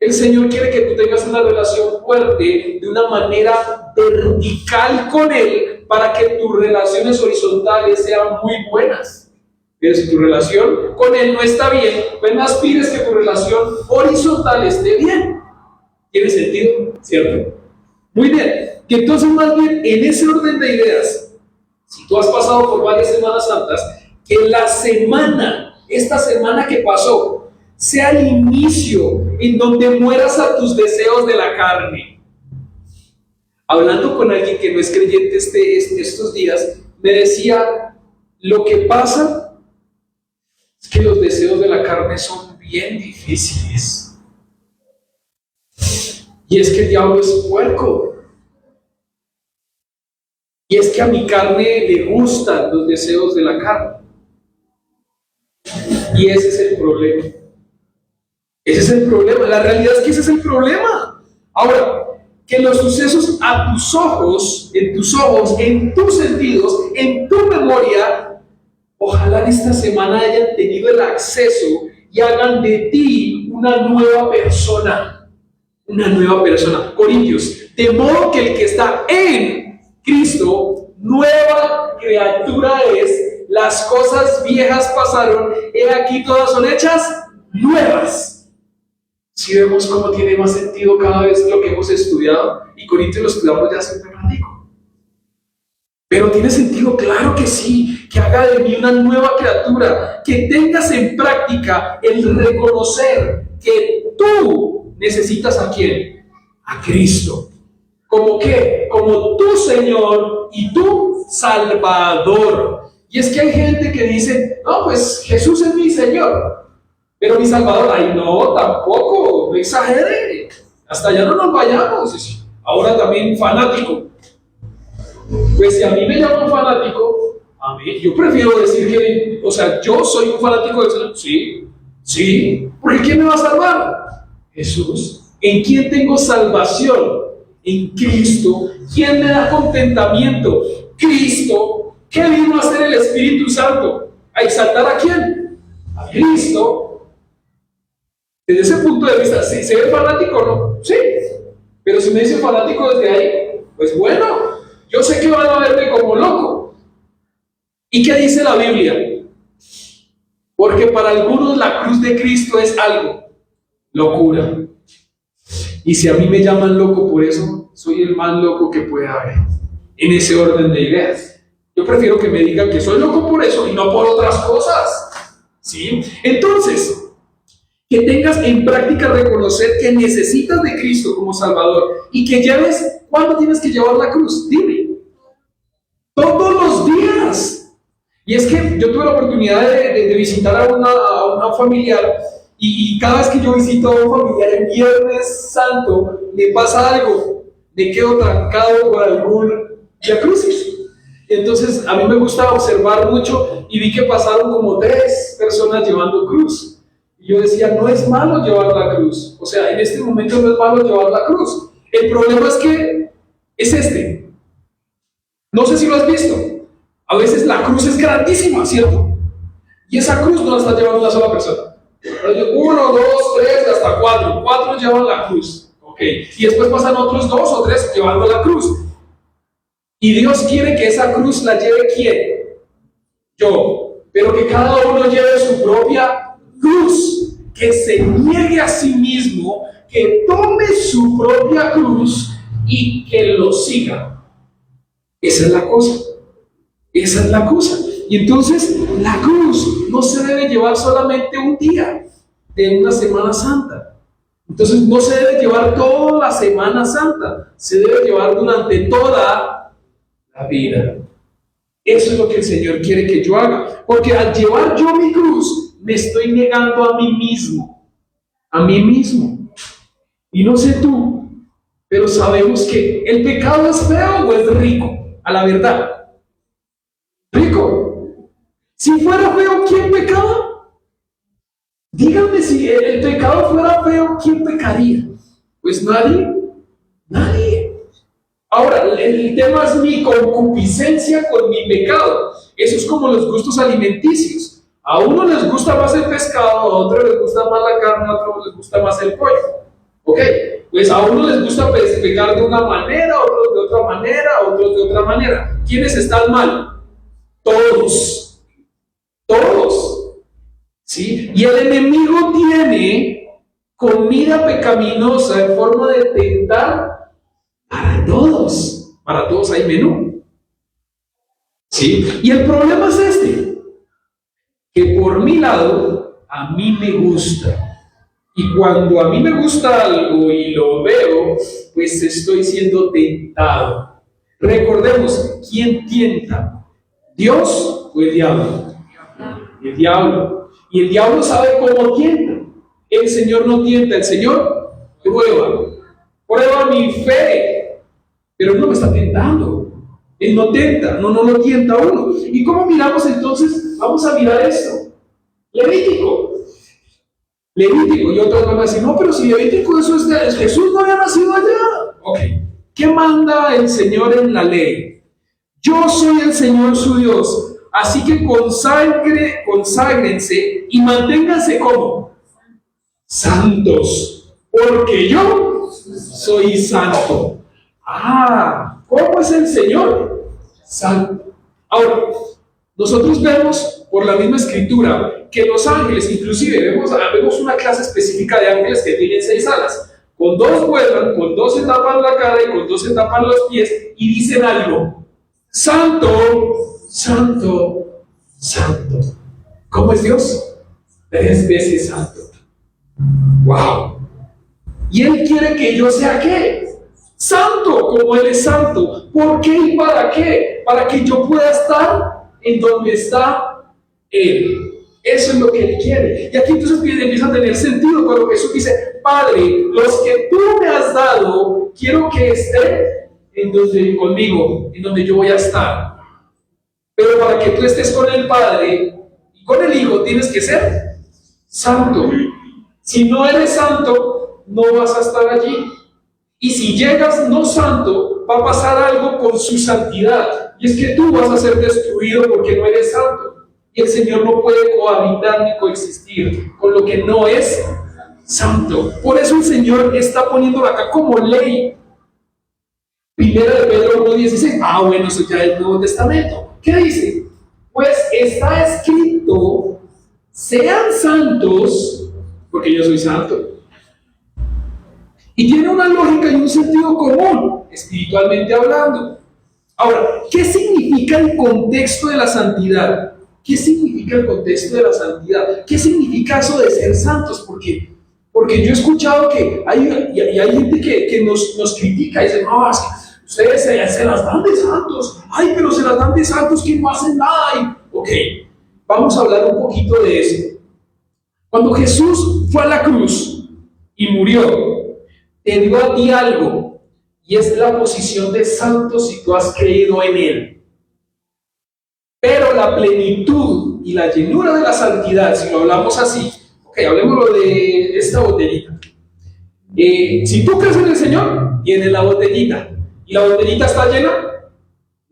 El Señor quiere que tú tengas una relación fuerte, de una manera vertical con Él, para que tus relaciones horizontales sean muy buenas. Pero si tu relación con Él no está bien, pues no aspires que tu relación horizontal esté bien. ¿Tiene sentido? ¿Cierto? Muy bien. Que entonces, más bien, en ese orden de ideas, si tú has pasado por varias Semanas Santas, que la semana esta semana que pasó sea el inicio en donde mueras a tus deseos de la carne. Hablando con alguien que no es creyente estos días, me decía, lo que pasa es que los deseos de la carne son bien difíciles. Y es que el diablo es puerco. Y es que a mi carne le gustan los deseos de la carne. Y ese es el problema. Ese es el problema. La realidad es que ese es el problema. Ahora, que los sucesos a tus ojos, en tus sentidos, en tu memoria, ojalá en esta semana hayan tenido el acceso y hagan de ti una nueva persona. Una nueva persona. Corintios, de modo que el que está en Cristo, nueva criatura es, las cosas viejas pasaron, he aquí todas son hechas nuevas. Si vemos cómo tiene más sentido cada vez lo que hemos estudiado, y Corintios lo estudiamos ya hace un ratico. Pero tiene sentido, claro que sí, que haga de mí una nueva criatura, que tengas en práctica el reconocer que tú necesitas ¿a quién? A Cristo. ¿Cómo qué? Como tu Señor y tu Salvador. Y es que hay gente que dice, no, pues Jesús es mi Señor, pero mi Salvador, ay no, tampoco, no exagere, hasta allá no nos vayamos. Ahora también fanático. Pues si a mí me llaman fanático, a mí, yo prefiero decir que, o sea, yo soy un fanático del Señor. Sí, porque ¿quién me va a salvar? Jesús. ¿En quién tengo salvación? En Cristo. ¿Quién me da contentamiento? Cristo. ¿Qué vino a hacer el Espíritu Santo? ¿A exaltar a quién? A Cristo. Desde ese punto de vista, si se ve fanático o no, sí, pero si me dice fanático desde ahí, pues bueno, yo sé que van a verme como loco. ¿Y qué dice la Biblia? Porque para algunos la cruz de Cristo es algo, locura. Y si a mí me llaman loco por eso, soy el más loco que puede haber, en ese orden de ideas. Yo prefiero que me digan que soy loco por eso y no por otras cosas, ¿sí? Entonces, que tengas en práctica reconocer que necesitas de Cristo como Salvador y que lleves, ¿cuándo tienes que llevar la cruz? Dime. Todos los días. Y es que yo tuve la oportunidad de visitar a una familiar y cada vez que yo visito a un familiar en Viernes Santo, me pasa algo, me quedo trancado por algún Vía Crucis. Entonces a mí me gusta observar mucho y vi que pasaron como 3 personas llevando cruz. Y yo decía, no es malo llevar la cruz. O sea, en este momento no es malo llevar la cruz. El problema es que es este. No sé si lo has visto. A veces la cruz es grandísima, ¿cierto? Y esa cruz no la está llevando una sola persona. 1, 2, 3, hasta 4. 4 llevan la cruz. Ok. Y después pasan otros 2 o 3 llevando la cruz. Y Dios quiere que esa cruz la lleve ¿quién? Yo. Pero que cada uno lleve su propia cruz, que se niegue a sí mismo, que tome su propia cruz y que lo siga. Esa es la cosa. Esa es la cosa. Y entonces la cruz no se debe llevar solamente un día de una Semana Santa. Entonces no se debe llevar toda la Semana Santa, se debe llevar durante toda la vida. Eso es lo que el Señor quiere que yo haga, porque al llevar yo mi cruz me estoy negando a mí mismo, y no sé tú, pero sabemos que el pecado es feo o es rico, a la verdad, rico. Si fuera feo, ¿quién pecaba? Díganme, si el pecado fuera feo, ¿quién pecaría? Pues nadie. Ahora, el tema es mi concupiscencia con mi pecado. Eso es como los gustos alimenticios. A uno les gusta más el pescado, a otro les gusta más la carne, a otro les gusta más el pollo. ¿Ok? Pues a uno les gusta pecar de una manera, a otros de otra manera, a otros de otra manera. ¿Quiénes están mal? Todos. ¿Sí? Y el enemigo tiene comida pecaminosa en forma de tentar para todos hay menú. ¿Sí? Y el problema es este, que por mi lado, a mí me gusta. Y cuando a mí me gusta algo y lo veo, pues estoy siendo tentado. Recordemos, ¿quién tienta? ¿Dios o el diablo? El diablo. Y el diablo sabe cómo tienta. El Señor no tienta, el Señor prueba mi fe, pero Él no me está tentando. Él no tenta, no lo tienta a uno. ¿Y cómo miramos entonces? Vamos a mirar esto. Levítico, y otros van a decir, no, pero si Levítico eso es de Jesús, no había nacido allá. Ok, ¿qué manda el Señor en la ley? Yo soy el Señor su Dios, así que conságrense y manténganse como santos, porque yo soy santo. ¿Cómo es el Señor? Santo. Ahora, nosotros vemos por la misma escritura que los ángeles, inclusive vemos una clase específica de ángeles que tienen 6 alas. Con 2 vuelan, con 2 se tapan la cara y con 2 se tapan los pies y dicen algo. Santo, santo, santo. ¿Cómo es Dios? 3 veces santo. ¡Wow! Y Él quiere que yo sea ¿qué? Santo, como Él es santo. ¿Por qué y para qué? Para que yo pueda estar en donde está Él. Eso es lo que Él quiere. Y aquí entonces empieza a tener sentido cuando Jesús dice, Padre, los que tú me has dado, quiero que estén conmigo, en donde yo voy a estar. Pero para que tú estés con el Padre y con el Hijo, tienes que ser santo. Si no eres santo, no vas a estar allí. Y si llegas no santo, va a pasar algo con su santidad. Y es que tú vas a ser destruido porque no eres santo. Y el Señor no puede cohabitar ni coexistir con lo que no es santo. Por eso el Señor está poniéndolo acá como ley. Primera de Pedro 1:16. Bueno, eso ya es el Nuevo Testamento. ¿Qué dice? Pues está escrito, sean santos, porque yo soy santo. Y tiene una lógica y un sentido común, espiritualmente hablando. Ahora, ¿qué significa el contexto de la santidad? ¿Qué significa el contexto de la santidad? ¿Qué significa eso de ser santos? Porque yo he escuchado que hay gente que nos critica y dice, no, es que ustedes se las dan de santos. Pero se las dan de santos que no hacen nada. Ok, vamos a hablar un poquito de eso. Cuando Jesús fue a la cruz y murió, te dio a ti algo, y es la posición de santo si tú has creído en Él. Pero la plenitud y la llenura de la santidad, si lo hablamos así, hablemoslo de esta botellita. Si tú crees en el Señor, tienes la botellita. ¿Y la botellita está llena?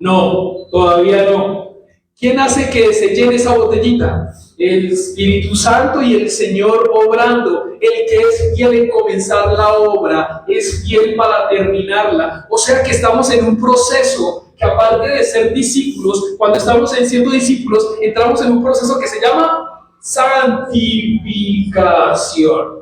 No, todavía no. ¿Quién hace que se llene esa botellita? El Espíritu Santo y el Señor obrando. El que es fiel en comenzar la obra, es fiel para terminarla. O sea que estamos en un proceso que, aparte de ser discípulos, cuando estamos siendo discípulos, entramos en un proceso que se llama santificación.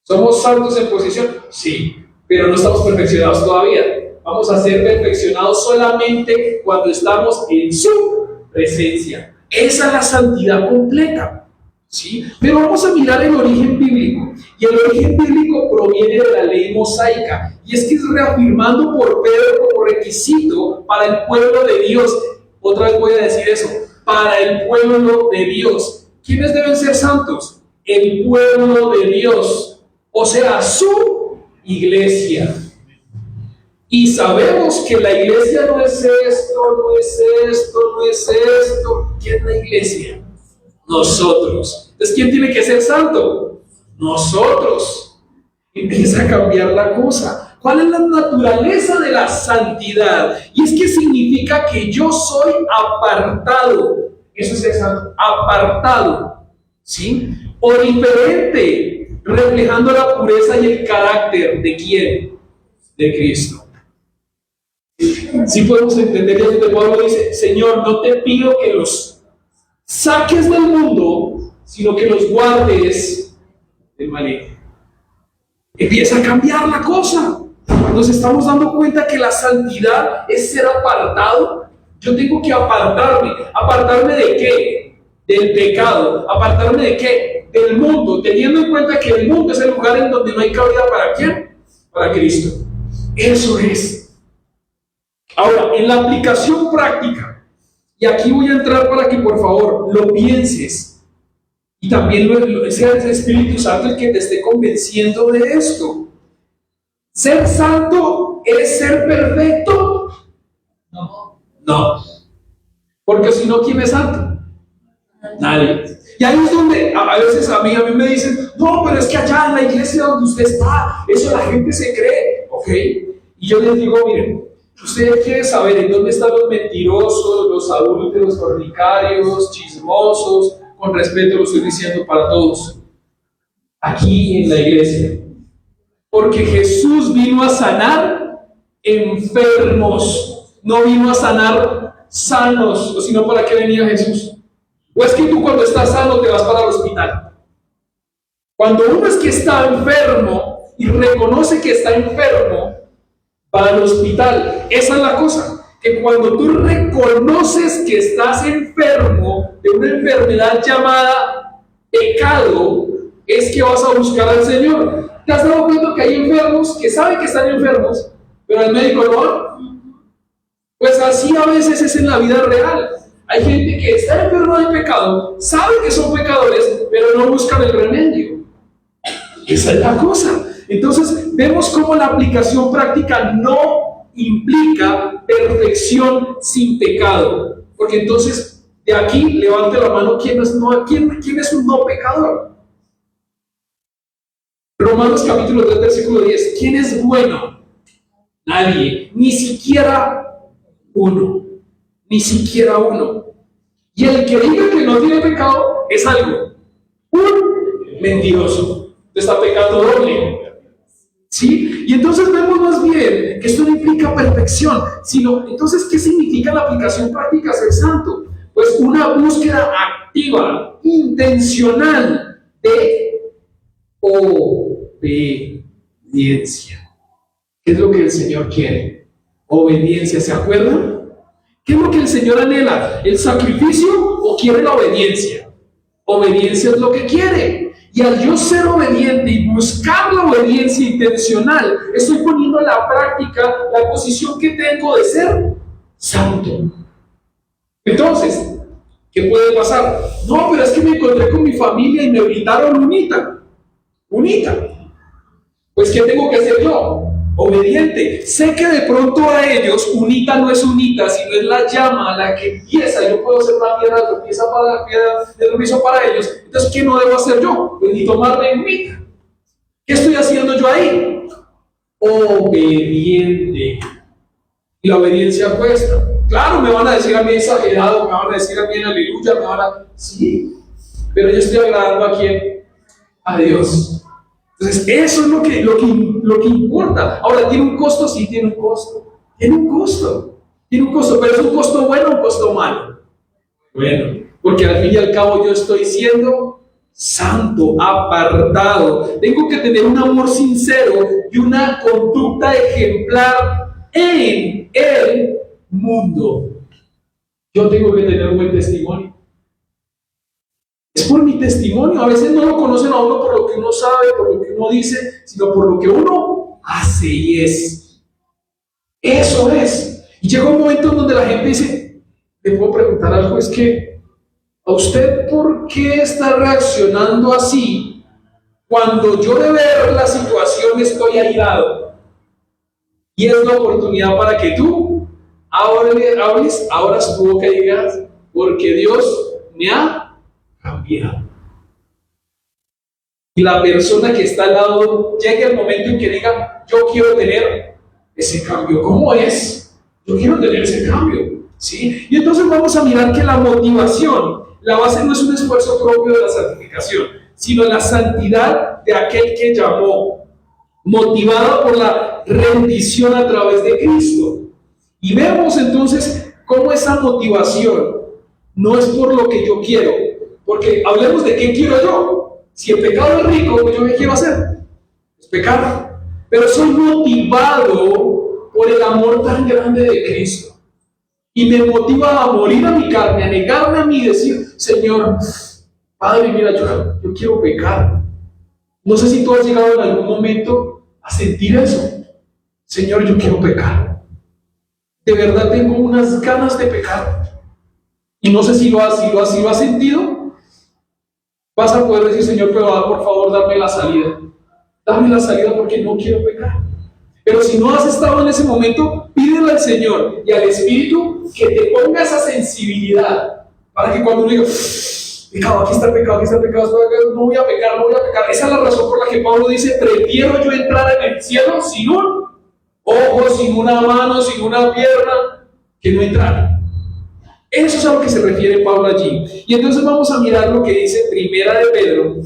¿Somos santos en posición? Sí, pero no estamos perfeccionados todavía. Vamos a ser perfeccionados solamente cuando estamos en su presencia. Esa es la santidad completa, ¿sí? Pero vamos a mirar el origen bíblico. Y el origen bíblico proviene de la ley mosaica. Y es que es reafirmando por Pedro como requisito para el pueblo de Dios. Otra vez voy a decir eso. Para el pueblo de Dios. ¿Quiénes deben ser santos? El pueblo de Dios. O sea, su iglesia. Y sabemos que la iglesia no es esto, no es esto, no es esto. ¿Quién es la iglesia? Nosotros. Entonces, ¿quién tiene que ser santo? Nosotros. Empieza a cambiar la cosa. ¿Cuál es la naturaleza de la santidad? Y es que significa que yo soy apartado. Eso es ser santo. Apartado. ¿Sí? O diferente. Reflejando la pureza y el carácter. ¿De quién? De Cristo. Si podemos entender ya que Pablo dice, Señor, no te pido que los saques del mundo, sino que los guardes del maligno. Empieza a cambiar la cosa. Nos estamos dando cuenta que la santidad es ser apartado. Yo tengo que apartarme. ¿Apartarme de qué? del pecado. ¿Apartarme de qué? Del mundo, teniendo en cuenta que el mundo es el lugar en donde no hay cabida ¿para quién? Para Cristo. Eso es. Ahora, en la aplicación práctica, y aquí voy a entrar para que por favor lo pienses, y también sea el Espíritu Santo el que te esté convenciendo de esto. ¿Ser santo es ser perfecto? No. Porque si no, ¿quién es santo? Nadie. Y ahí es donde a veces a mí me dicen, no, pero es que allá en la iglesia donde usted está, eso la gente se cree, ¿ok? Y yo les digo, miren, ustedes quieren saber en dónde están los mentirosos, los adúlteros, fornicarios, chismosos, con respeto lo estoy diciendo para todos, aquí en la iglesia. Porque Jesús vino a sanar enfermos, no vino a sanar sanos, o si no, ¿para qué venía Jesús? ¿O es que tú cuando estás sano te vas para el hospital? Cuando uno es que está enfermo y reconoce que está enfermo, va al hospital. Esa es la cosa, que cuando tú reconoces que estás enfermo de una enfermedad llamada pecado, es que vas a buscar al Señor. ¿Te has dado cuenta que hay enfermos que saben que están enfermos, pero al médico no van? Pues así a veces es en la vida real. Hay gente que está enferma de pecado, sabe que son pecadores, pero no buscan el remedio. Esa es la cosa. Entonces, vemos cómo la aplicación práctica no implica perfección sin pecado. Porque entonces, de aquí, levante la mano, ¿quién es un no pecador? Romanos capítulo 3, versículo 10. ¿Quién es bueno? Nadie, ni siquiera uno. Ni siquiera uno. Y el que diga que no tiene pecado es algo, un mentiroso. Está pecando doble. ¿Sí? Y entonces vemos más bien que esto no implica perfección, sino, entonces, ¿qué significa la aplicación práctica ser santo? Pues una búsqueda activa, intencional de obediencia. ¿Qué es lo que el Señor quiere? Obediencia, ¿se acuerdan? ¿Qué es lo que el Señor anhela? ¿El sacrificio o quiere la obediencia? Obediencia es lo que quiere. Y al yo ser obediente y buscar la obediencia intencional, estoy poniendo en la práctica la posición que tengo de ser santo. Entonces, ¿qué puede pasar? No, pero es que me encontré con mi familia y me gritaron unita. Pues, ¿qué tengo que hacer yo? Obediente. Sé que de pronto a ellos unita no es unita, sino es la llama la que empieza. Yo puedo ser una piedra que empieza para la piedra de tropiezo para ellos. Entonces, ¿qué no debo hacer yo? Pues ni tomarme unita. ¿Qué estoy haciendo yo ahí? Obediente. Y la obediencia cuesta. Claro, me van a decir a mí exagerado, me van a decir a mí en aleluya, me van a... Sí, pero yo estoy agradando a quién? A Dios. Entonces, eso es lo que importa. Ahora, ¿tiene un costo? Sí, tiene un costo. Tiene un costo, pero ¿es un costo bueno o un costo malo? Bueno, porque al fin y al cabo yo estoy siendo santo, apartado. Tengo que tener un amor sincero y una conducta ejemplar en el mundo. Yo tengo que tener un buen testimonio. Es por mi testimonio. A veces no lo conocen a uno por lo que uno sabe, por lo que uno dice, sino por lo que uno hace y es. Eso es. Y llega un momento en donde la gente dice, le puedo preguntar algo, es que, ¿a usted por qué está reaccionando así cuando yo de ver la situación estoy airado? Y es la oportunidad para que tú abras tu boca y digas, porque Dios me ha cambiado. Y la persona que está al lado llegue el momento en que diga, yo quiero tener ese cambio. ¿Cómo es? Yo quiero tener ese cambio. ¿Sí? Y entonces vamos a mirar que la motivación, la base no es un esfuerzo propio de la santificación, sino la santidad de aquel que llamó, motivada por la rendición a través de Cristo. Y vemos entonces cómo esa motivación no es por lo que yo quiero, porque hablemos de qué quiero yo. Si el pecado es rico, pues yo qué quiero hacer, es pecar, pero soy motivado por el amor tan grande de Cristo. y me motiva a morir a mi carne, a negarme a mí y decir, Señor, Padre, mira, yo quiero pecar. No sé si tú has llegado en algún momento a sentir eso. Señor, yo quiero pecar. De verdad tengo unas ganas de pecar. Y no sé si lo has sentido. Vas a poder decir, Señor, pero por favor, dame la salida. Dame la salida porque no quiero pecar. Pero si no has estado en ese momento, pídele al Señor y al Espíritu que te ponga esa sensibilidad para que cuando uno diga, pecado, aquí está el pecado, no voy a pecar. Esa es la razón por la que Pablo dice, prefiero yo entrar en el cielo sin un ojo, sin una mano, sin una pierna, que no entrar. Eso es a lo que se refiere Pablo allí. Y entonces vamos a mirar lo que dice Primera de Pedro,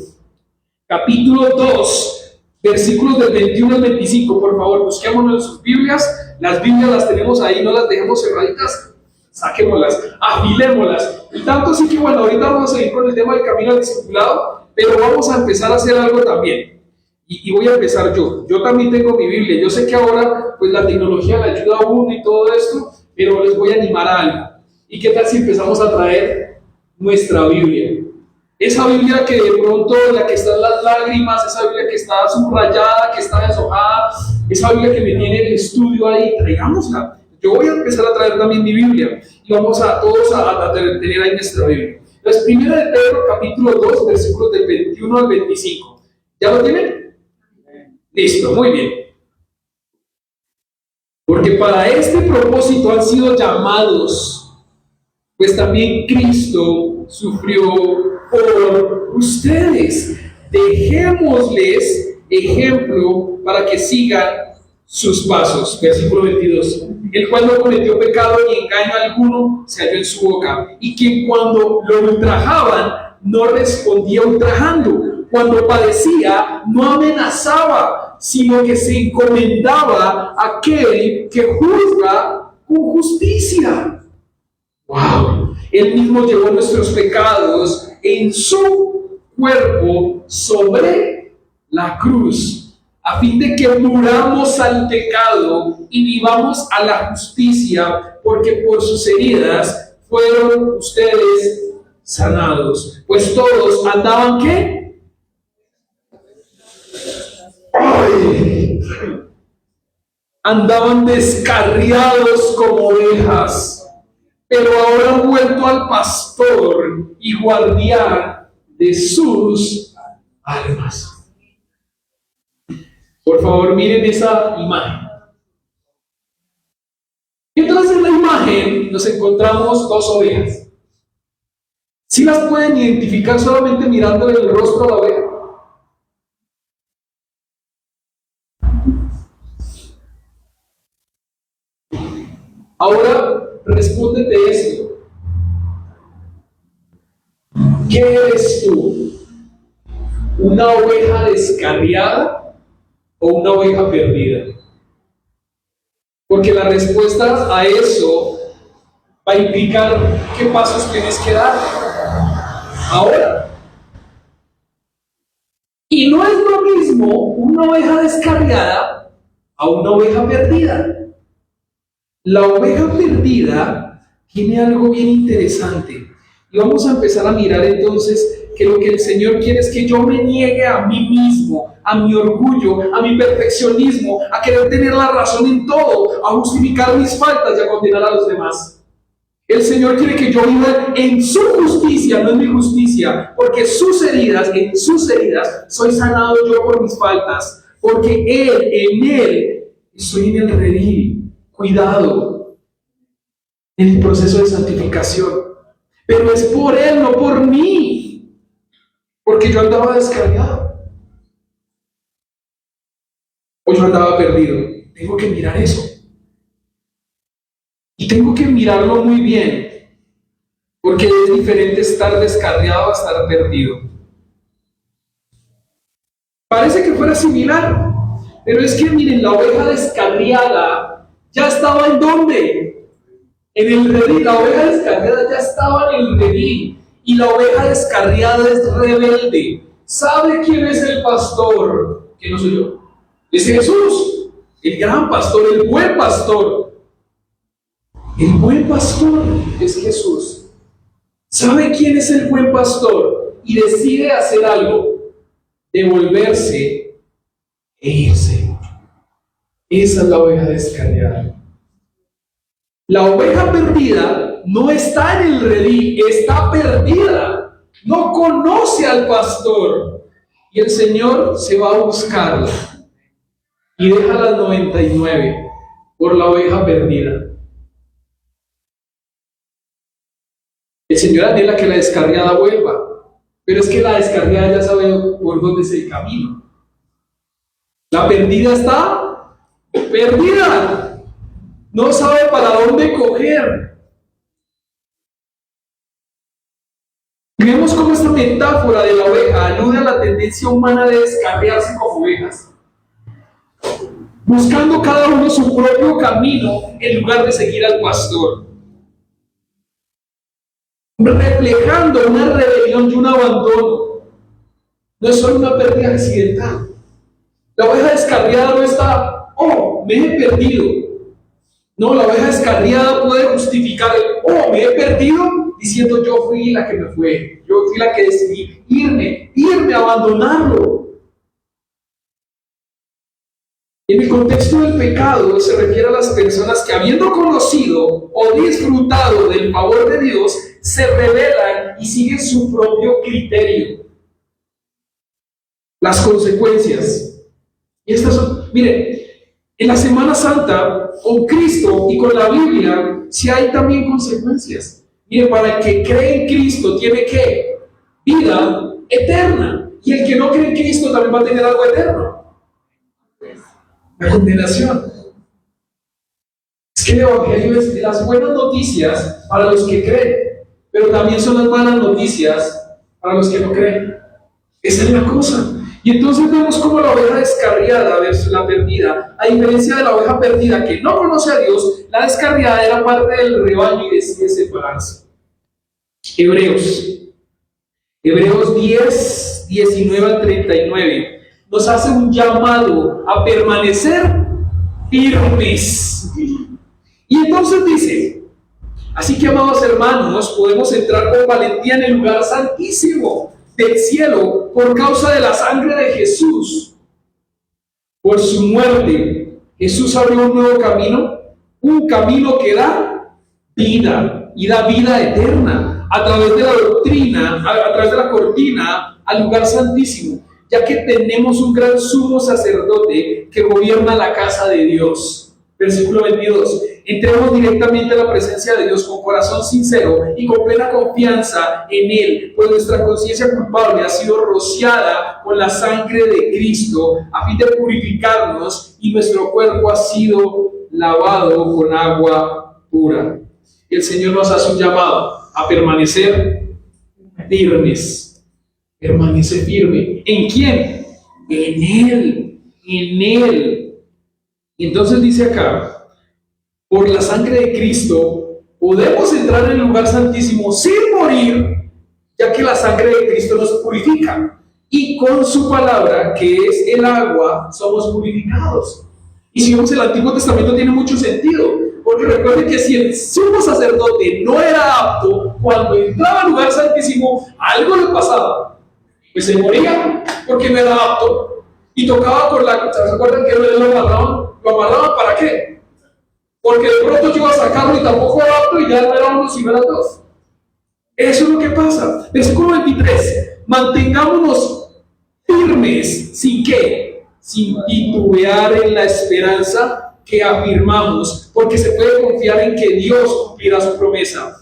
capítulo 2, versículos del 21 al 25. Por favor, busquémonos en sus Biblias. Las Biblias las tenemos ahí, no las dejemos cerraditas. Saquémoslas, afilémoslas. Y tanto así que, bueno, ahorita vamos a seguir con el tema del camino al discipulado, pero vamos a empezar a hacer algo también. Y voy a empezar yo. Yo también tengo mi Biblia. Yo sé que ahora, pues la tecnología le ayuda a uno y todo esto, pero les voy a animar a algo. ¿Y qué tal si empezamos a traer nuestra Biblia? Esa Biblia que de pronto, la que está en las lágrimas, esa Biblia que está subrayada, que está deshojada, esa Biblia que me tiene el estudio ahí, traigámosla. Yo voy a empezar a traer también mi Biblia y vamos a todos a tener ahí nuestra Biblia. Entonces, Primera de Pedro, capítulo 2, versículos del 21 al 25. ¿Ya lo tienen? Listo, muy bien. Porque para este propósito han sido llamados, pues también Cristo sufrió por ustedes. Dejémosles ejemplo para que sigan sus pasos. Versículo 22. El cual no cometió pecado ni engaño alguno se halló en su boca. Y quien cuando lo ultrajaban no respondía ultrajando. Cuando padecía no amenazaba, sino que se encomendaba a aquel que juzga con justicia. ¡Wow! Él mismo llevó nuestros pecados en su cuerpo sobre la cruz, a fin de que muramos al pecado y vivamos a la justicia, porque por sus heridas fueron ustedes sanados. Pues todos andaban, ¿qué? ¡Ay! Andaban descarriados como ovejas, pero ahora han vuelto al pastor y guardián de sus almas. Por favor, miren esa imagen. Y entonces en la imagen nos encontramos dos ovejas. ¿Sí las pueden identificar solamente mirando el rostro de la oveja? Ahora, respóndete esto. ¿Qué eres tú? ¿Una oveja descarriada o una oveja perdida? Porque la respuesta a eso va a implicar qué pasos tienes que dar ahora. Y no es lo mismo una oveja descarriada a una oveja perdida. La oveja perdida tiene algo bien interesante. Y vamos a empezar a mirar entonces que lo que el Señor quiere es que yo me niegue a mí mismo, a mi orgullo, a mi perfeccionismo, a querer tener la razón en todo, a justificar mis faltas y a condenar a los demás. El Señor quiere que yo viva en su justicia, no en mi justicia, porque en sus heridas, soy sanado yo por mis faltas, porque en Él, estoy en el redil. Cuidado en el proceso de santificación, pero es por Él, no por mí, porque yo andaba descarriado o yo andaba perdido. Tengo que mirar eso y tengo que mirarlo muy bien, porque es diferente estar descarriado a estar perdido. Parece que fuera similar, pero es que miren, la oveja descarriada ya estaba ¿en dónde? En el redil. La oveja descarriada ya estaba en el redil. Y la oveja descarriada es rebelde. ¿Sabe quién es el pastor? Que no soy yo. Es Jesús, el gran pastor, el buen pastor. El buen pastor es Jesús. ¿Sabe quién es el buen pastor? Y decide hacer algo, devolverse e irse. Esa es la oveja descarriada. La oveja perdida no está en el redil, está perdida. No conoce al pastor. Y el Señor se va a buscarla y deja las 99 por la oveja perdida. El Señor anhela que la descarriada vuelva, pero es que la descarriada ya sabe por dónde es el camino. La perdida está perdida, no sabe para dónde coger. Y vemos cómo esta metáfora de la oveja alude a la tendencia humana de descarriarse como ovejas, buscando cada uno su propio camino en lugar de seguir al pastor, reflejando una rebelión y un abandono. No es solo una pérdida accidental. La oveja descarriada no está, oh, me he perdido. No, la oveja descarriada puede justificar el, oh, me he perdido, diciendo yo fui la que me fue, yo fui la que decidí irme, abandonarlo. En el contexto del pecado se refiere a las personas que, habiendo conocido o disfrutado del favor de Dios, se rebelan y siguen su propio criterio. Las consecuencias. Y estas son, miren, en la Semana Santa, con Cristo y con la Biblia, sí hay también consecuencias. Miren, para el que cree en Cristo tiene que vida eterna. Y el que no cree en Cristo también va a tener algo eterno. La condenación. Es que el Evangelio es de las buenas noticias para los que creen, pero también son las malas noticias para los que no creen. Esa es la cosa. Y entonces vemos cómo la oveja descarriada versus la perdida, a diferencia de la oveja perdida que no conoce a Dios, la descarriada era parte del rebaño y decide separarse. Hebreos 10, 19 al 39 nos hace un llamado a permanecer firmes. Y entonces dice: así que, amados hermanos, podemos entrar con valentía en el lugar santísimo del cielo por causa de la sangre de Jesús. Por su muerte, Jesús abrió un nuevo camino, un camino que da vida y da vida eterna a través de la doctrina, a través de la cortina al lugar santísimo, ya que tenemos un gran sumo sacerdote que gobierna la casa de Dios. Versículo 22. Entremos directamente a la presencia de Dios con corazón sincero y con plena confianza en Él, pues nuestra conciencia culpable ha sido rociada con la sangre de Cristo a fin de purificarnos, y nuestro cuerpo ha sido lavado con agua pura. El Señor nos hace un llamado a permanecer firmes. Permanece firme. ¿En quién? En Él. En Él. Y entonces dice acá: por la sangre de Cristo podemos entrar en el lugar santísimo sin morir, ya que la sangre de Cristo nos purifica. Y con su palabra, que es el agua, somos purificados. Y si vemos el Antiguo Testamento, tiene mucho sentido, porque recuerden que si el sumo sacerdote no era apto, cuando entraba al lugar santísimo, algo le pasaba. Pues se moría porque no era apto. Y tocaba por la... ¿Se acuerdan que lo amarraban? ¿Lo amarraban para qué? Porque de pronto yo iba a sacarlo y tampoco era apto, y ya no era uno, sino eran dos. Eso es lo que pasa. Versículo 23. Mantengámonos firmes. ¿Sin qué? Sin titubear en la esperanza que afirmamos, porque se puede confiar en que Dios cumplirá su promesa.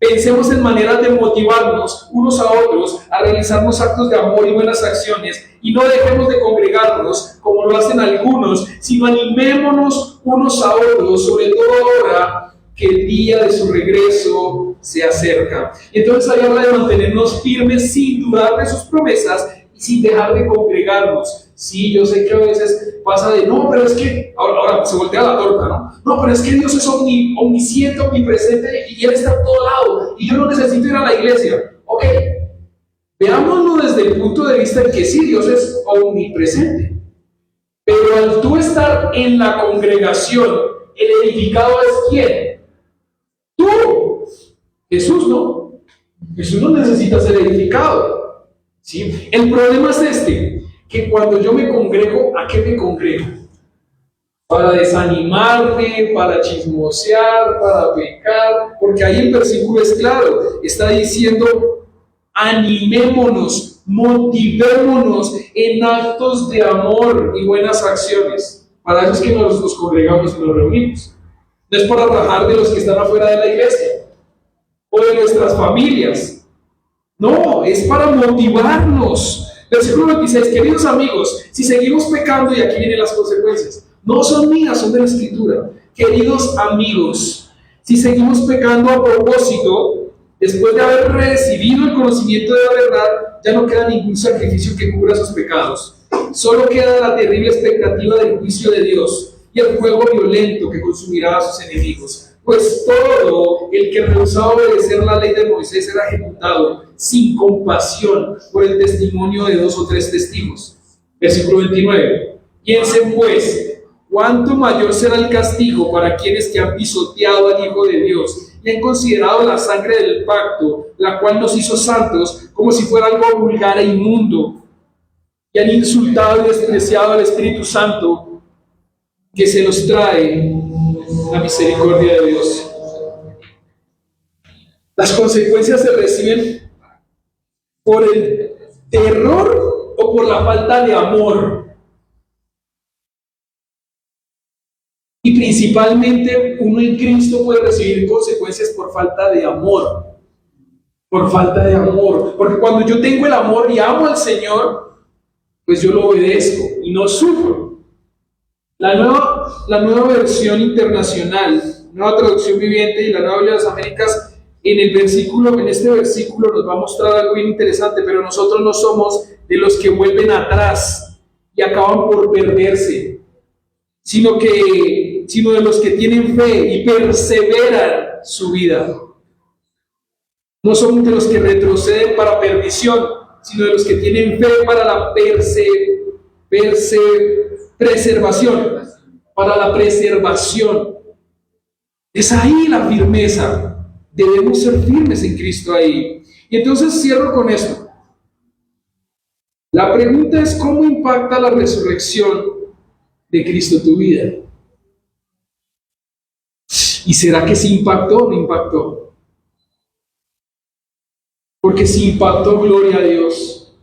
Pensemos en maneras de motivarnos unos a otros a realizarnos actos de amor y buenas acciones, y no dejemos de congregarnos como lo hacen algunos, sino animémonos unos a otros, sobre todo ahora que el día de su regreso se acerca. Y entonces ahí habla de mantenernos firmes sin dudar de sus promesas y sin dejar de congregarnos. Sí, yo sé que a veces pasa de, no, pero es que, ahora se voltea la torta, ¿no? No, pero es que Dios es omnisciente, omnipresente, y Él está a todo lado, y yo no necesito ir a la iglesia. Ok, veámoslo desde el punto de vista de que sí, Dios es omnipresente, pero al tú estar en la congregación, el edificado es ¿quién? Jesús no. Jesús no necesita ser edificado. ¿Sí? El problema es este, que cuando yo me congrego, ¿a qué me congrego? Para desanimarme, para chismosear, para pecar, porque ahí el versículo es claro, está diciendo, animémonos, motivémonos en actos de amor y buenas acciones. Para eso es que nos congregamos y nos reunimos. No es para rajar de los que están afuera de la iglesia o de nuestras familias. No, es para motivarnos. Versículo 26, queridos amigos, si seguimos pecando, y aquí vienen las consecuencias, no son mías, son de la Escritura. Queridos amigos, si seguimos pecando a propósito, después de haber recibido el conocimiento de la verdad, ya no queda ningún sacrificio que cubra sus pecados. Solo queda la terrible expectativa del juicio de Dios y el fuego violento que consumirá a sus enemigos. Pues todo el que rehusaba obedecer la ley de Moisés era ejecutado sin compasión por el testimonio de 2 o 3 testigos. Versículo 29. Piensen pues, ¿cuánto mayor será el castigo para quienes que han pisoteado al Hijo de Dios y han considerado la sangre del pacto, la cual nos hizo santos, como si fuera algo vulgar e inmundo, y han insultado y despreciado al Espíritu Santo que se nos trae la misericordia de Dios? Las consecuencias se reciben por el terror o por la falta de amor. Y principalmente uno en Cristo puede recibir consecuencias por falta de amor. Por falta de amor. Porque cuando yo tengo el amor y amo al Señor, pues yo lo obedezco y no sufro. La nueva versión internacional, nueva traducción viviente y la nueva Biblia de las Américas, en este versículo nos va a mostrar algo bien interesante, pero nosotros no somos de los que vuelven atrás y acaban por perderse, sino de los que tienen fe y perseveran su vida. No somos de los que retroceden para perdición, sino de los que tienen fe para la preservación. Es ahí la firmeza. Debemos ser firmes en Cristo ahí. Y entonces cierro con esto. La pregunta es: ¿cómo impacta la resurrección de Cristo tu vida? ¿Y será que sí impactó o no impactó? Porque si impactó, gloria a Dios.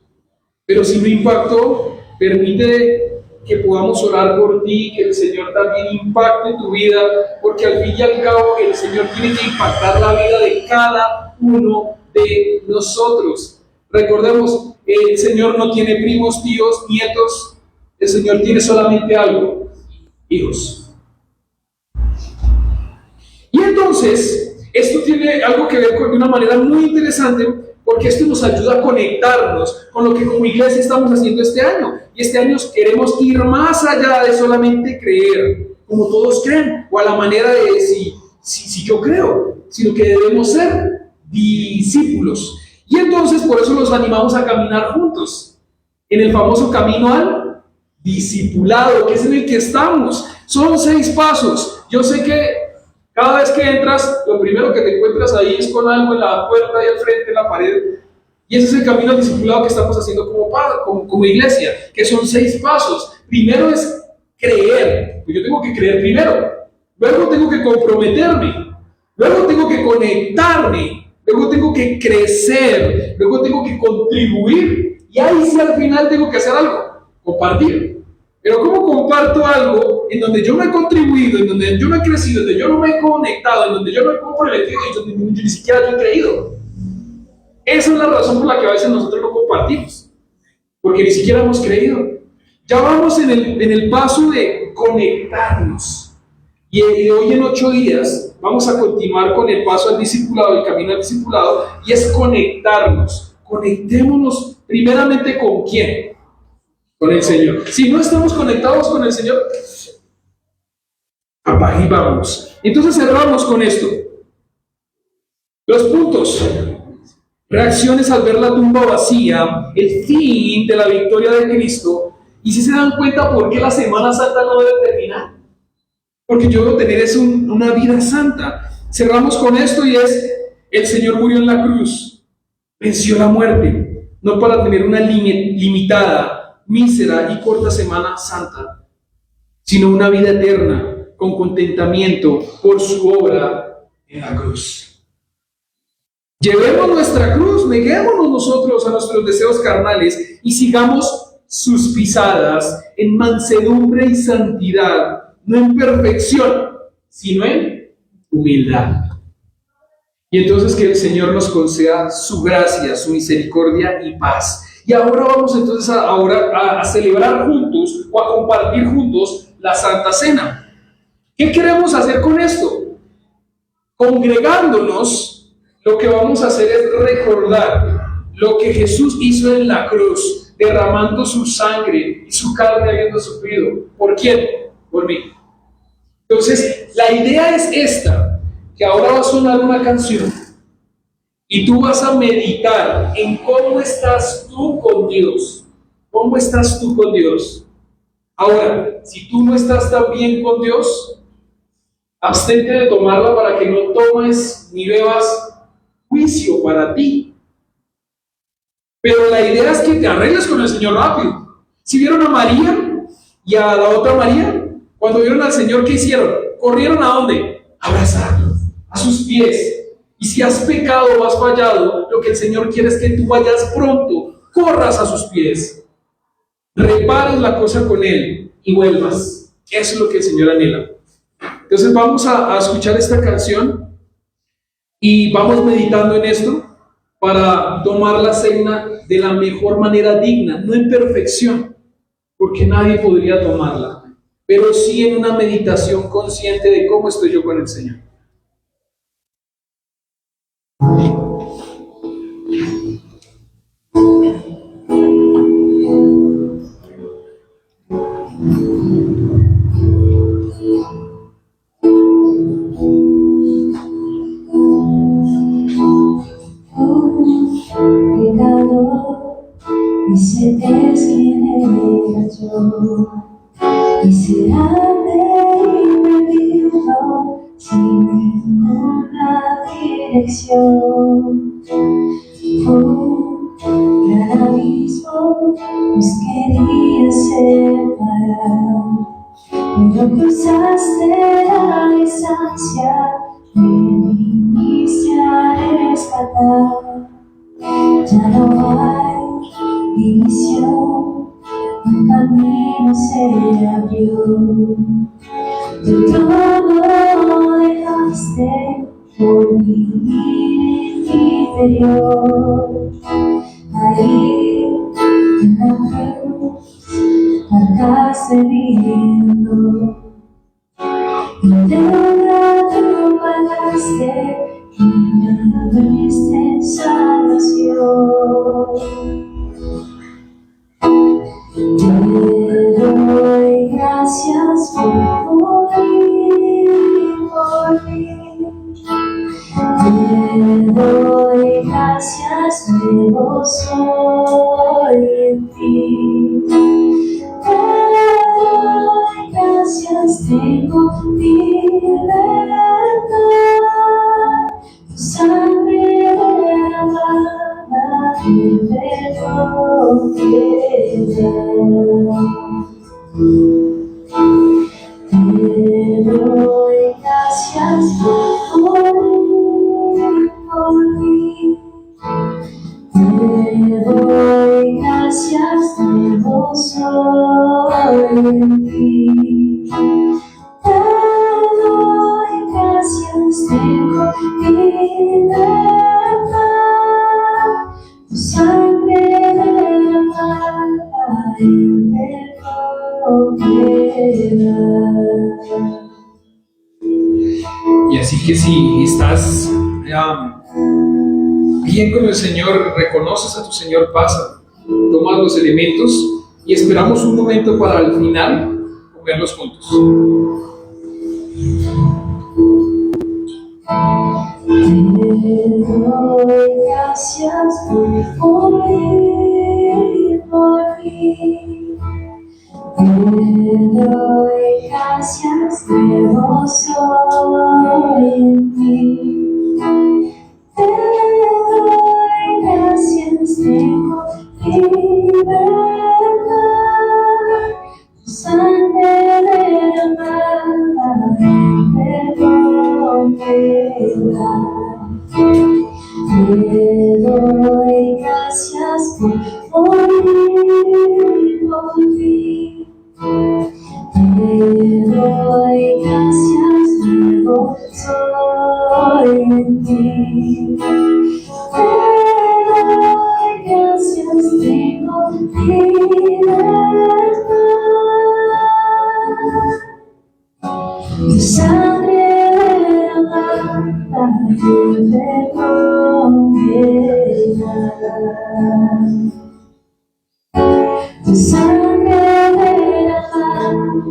Pero si no impactó, permite que podamos orar por ti, que el Señor también impacte tu vida, porque al fin y al cabo el Señor tiene que impactar la vida de cada uno de nosotros. Recordemos, el Señor no tiene primos, tíos, nietos, el Señor tiene solamente algo: hijos. Y entonces, esto tiene algo que ver de una manera muy interesante, porque esto nos ayuda a conectarnos con lo que como iglesia estamos haciendo este año. Y este año queremos ir más allá de solamente creer, como todos creen, o a la manera de si yo creo, sino que debemos ser discípulos. Y entonces por eso los animamos a caminar juntos, en el famoso camino al discipulado, que es en el que estamos. Son 6 pasos. Yo sé que cada vez que entras, lo primero que te encuentras ahí es con algo en la puerta y al frente, en la pared. Y ese es el camino al discipulado que estamos haciendo como iglesia, que son 6 pasos. Primero es creer, pues yo tengo que creer primero. Luego tengo que comprometerme. Luego tengo que conectarme. Luego tengo que crecer. Luego tengo que contribuir. Y ahí sí al final tengo que hacer algo: compartir. Pero ¿cómo comparto algo en donde yo no he contribuido, en donde yo no he crecido, en donde yo no me he conectado, en donde yo no he comprometido y donde yo ni siquiera yo he creído? Esa es la razón por la que a veces nosotros no compartimos, porque ni siquiera hemos creído. Ya vamos en el paso de conectarnos. Y hoy en 8 días vamos a continuar con el paso al discipulado, el camino al discipulado, y es conectarnos. Conectémonos primeramente ¿con quién? Con el Señor. Si no estamos conectados con el Señor, ahí vamos. Entonces cerramos con esto. Los puntos: reacciones al ver la tumba vacía, el fin de la victoria de Cristo. Y si se dan cuenta por qué la Semana Santa no debe terminar, porque yo debo tener una vida santa. Cerramos con esto, y es El Señor murió en la cruz, venció la muerte, no para tener una limitada, mísera y corta Semana Santa, sino una vida eterna con contentamiento por su obra en la cruz. Llevemos nuestra cruz, neguémonos nosotros a nuestros deseos carnales y sigamos sus pisadas en mansedumbre y santidad, no en perfección, sino en humildad. Y entonces que el Señor nos conceda su gracia, su misericordia y paz. Y ahora vamos entonces a celebrar juntos o a compartir juntos la Santa Cena. ¿Qué queremos hacer con esto? Congregándonos, lo que vamos a hacer es recordar lo que Jesús hizo en la cruz, derramando su sangre y su carne habiendo sufrido. ¿Por quién? Por mí. Entonces, la idea es esta, que ahora va a sonar una canción y tú vas a meditar en cómo estás tú con Dios. ¿Cómo estás tú con Dios? Ahora, si tú no estás tan bien con Dios, abstente de tomarla para que no tomes ni bebas juicio para ti. Pero la idea es que te arregles con el Señor rápido. Si vieron a María y a la otra María, cuando vieron al Señor, ¿qué hicieron? ¿Corrieron a dónde? A abrazarlo, a sus pies. Y si has pecado o has fallado, lo que el Señor quiere es que tú vayas pronto, corras a sus pies, repares la cosa con Él y vuelvas. Eso es lo que el Señor anhela. Entonces vamos a escuchar esta canción y vamos meditando en esto para tomar la cena de la mejor manera digna, no en perfección, porque nadie podría tomarla, pero sí en una meditación consciente de cómo estoy yo con el Señor. Dice es quien era yo, y será de perdido sin ninguna dirección. Un gran abismo nos quería separar, pero cruzaste la distancia, me viniste a rescatar. Ya no hay división, un camino se abrió. Tú todo dejaste por vivir en mi interior. Ahí en la cruz marcaste mi mundo, y deuda tú pagaste, y nada diste en salvación. Te doy gracias por morir por mí. Te doy gracias, nuevo soy en ti. Te doy gracias, tengo libertad. Tu sangre derramada en perdón que da. Te doy gracias por morir por mí. Te doy gracias, nuevo soy en ti. Te doy gracias, tengo libertad. Tu sangre derramada en perdón que da. Y así que si estás bien con el Señor, reconoces a tu Señor, pasa, tomas los elementos y esperamos un momento para al final comerlos juntos. Te doy gracias por morir por mí. Te doy gracias, nuevo soy en ti. Te doy gracias por ti. Te doy gracias, nuevo soy en ti. Te doy gracias, tengo libertad. Tu sangre derramada me condena. Tu sangre derramada me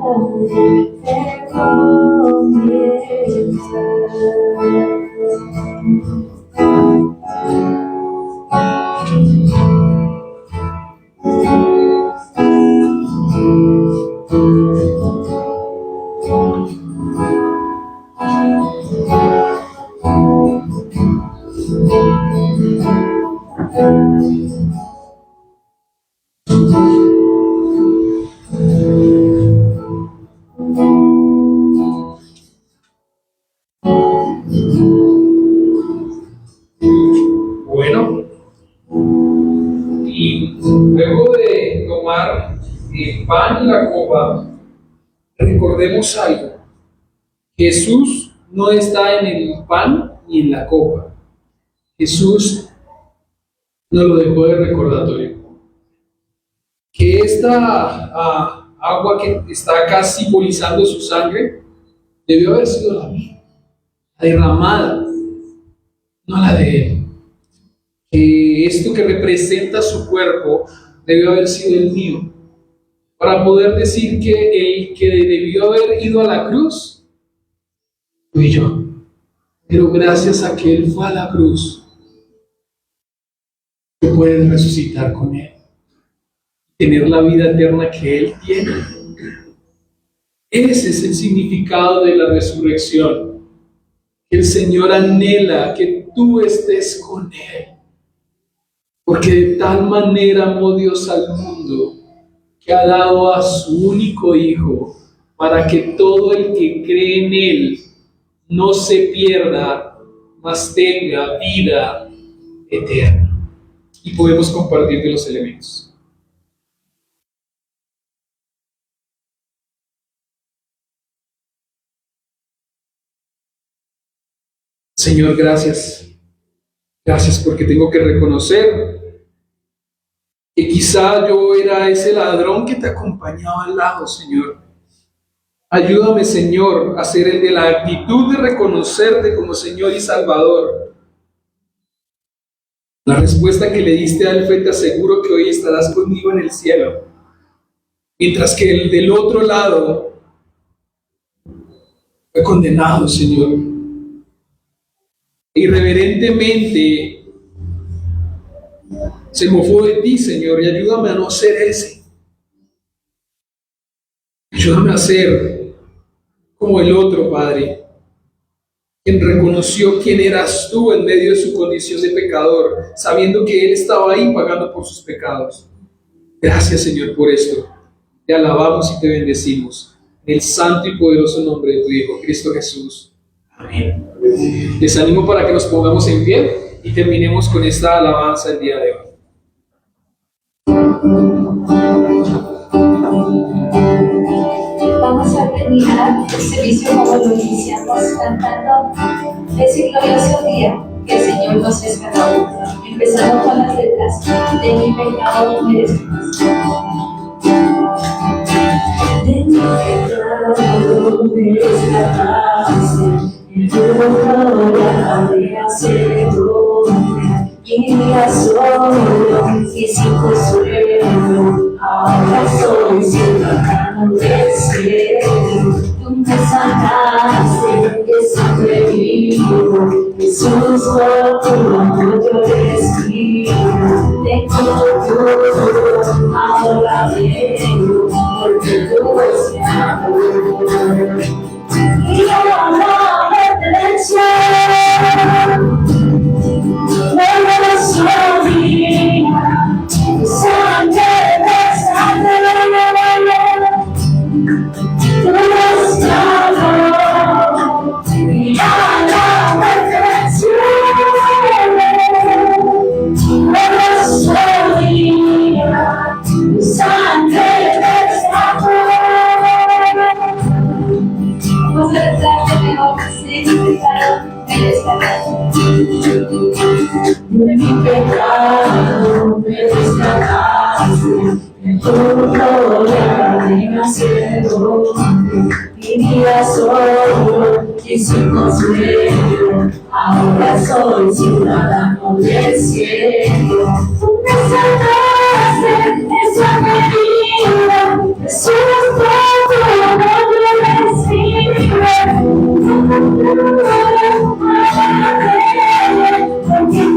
Bueno, y luego de tomar el pan y la copa, recordemos algo. Jesús no está en el pan ni en la copa. Jesús nos lo dejó de recordatorio. Que esta agua que está acá simbolizando su sangre debió haber sido la mía, la derramada, no la de él. Que esto que representa su cuerpo debió haber sido el mío, para poder decir que el que debió haber ido a la cruz fui yo. Pero gracias a que él fue a la cruz, tú puedes resucitar con él, tener la vida eterna que él tiene. Ese es el significado de la resurrección. El Señor anhela que tú estés con él. Porque de tal manera amó Dios al mundo que ha dado a su único Hijo para que todo el que cree en Él no se pierda, mas tenga vida eterna. Y podemos compartir de los elementos. Señor, gracias. Gracias porque tengo que reconocer que quizá yo era ese ladrón que te acompañaba al lado, Señor. Ayúdame, Señor, a ser el de la actitud de reconocerte como Señor y Salvador. La respuesta que le diste a él fue: te aseguro que hoy estarás conmigo en el cielo. Mientras que el del otro lado fue condenado, Señor. Irreverentemente se mofó de ti, Señor, y ayúdame a no ser ese. Ayúdame a ser como el otro, Padre, quien reconoció quién eras tú en medio de su condición de pecador, sabiendo que Él estaba ahí pagando por sus pecados. Gracias, Señor, por esto. Te alabamos y te bendecimos. En el santo y poderoso nombre de tu Hijo, Cristo Jesús. Amén. Les animo para que nos pongamos en pie y terminemos con esta alabanza el día de hoy. Vamos a terminar el servicio como lo iniciamos cantando ese glorioso día que el Señor nos rescató, empezando con las letras de mi pecado merezcas. De mi pecado me rescataste, y tu gloria habría sido y ya solo y sin consuelo. Ahora soy ciudadano del cielo. Tú me sanaste, que siempre vivo. Jesús, por tu amor yo respiro. Tengo todo, ahora vengo, porque tú eres mi amor. Y ahora pertenece la oración mía, sangre de sangre, tú eres mi amor. Y ahora pertenece De mi pecado me rescataste, en tu gloria renaciendo. Mi vida solo y sin consuelo, ahora soy ciudadano del cielo. Tú me salvaste, esa medida, Jesús fue tu amor recibe. Porque tú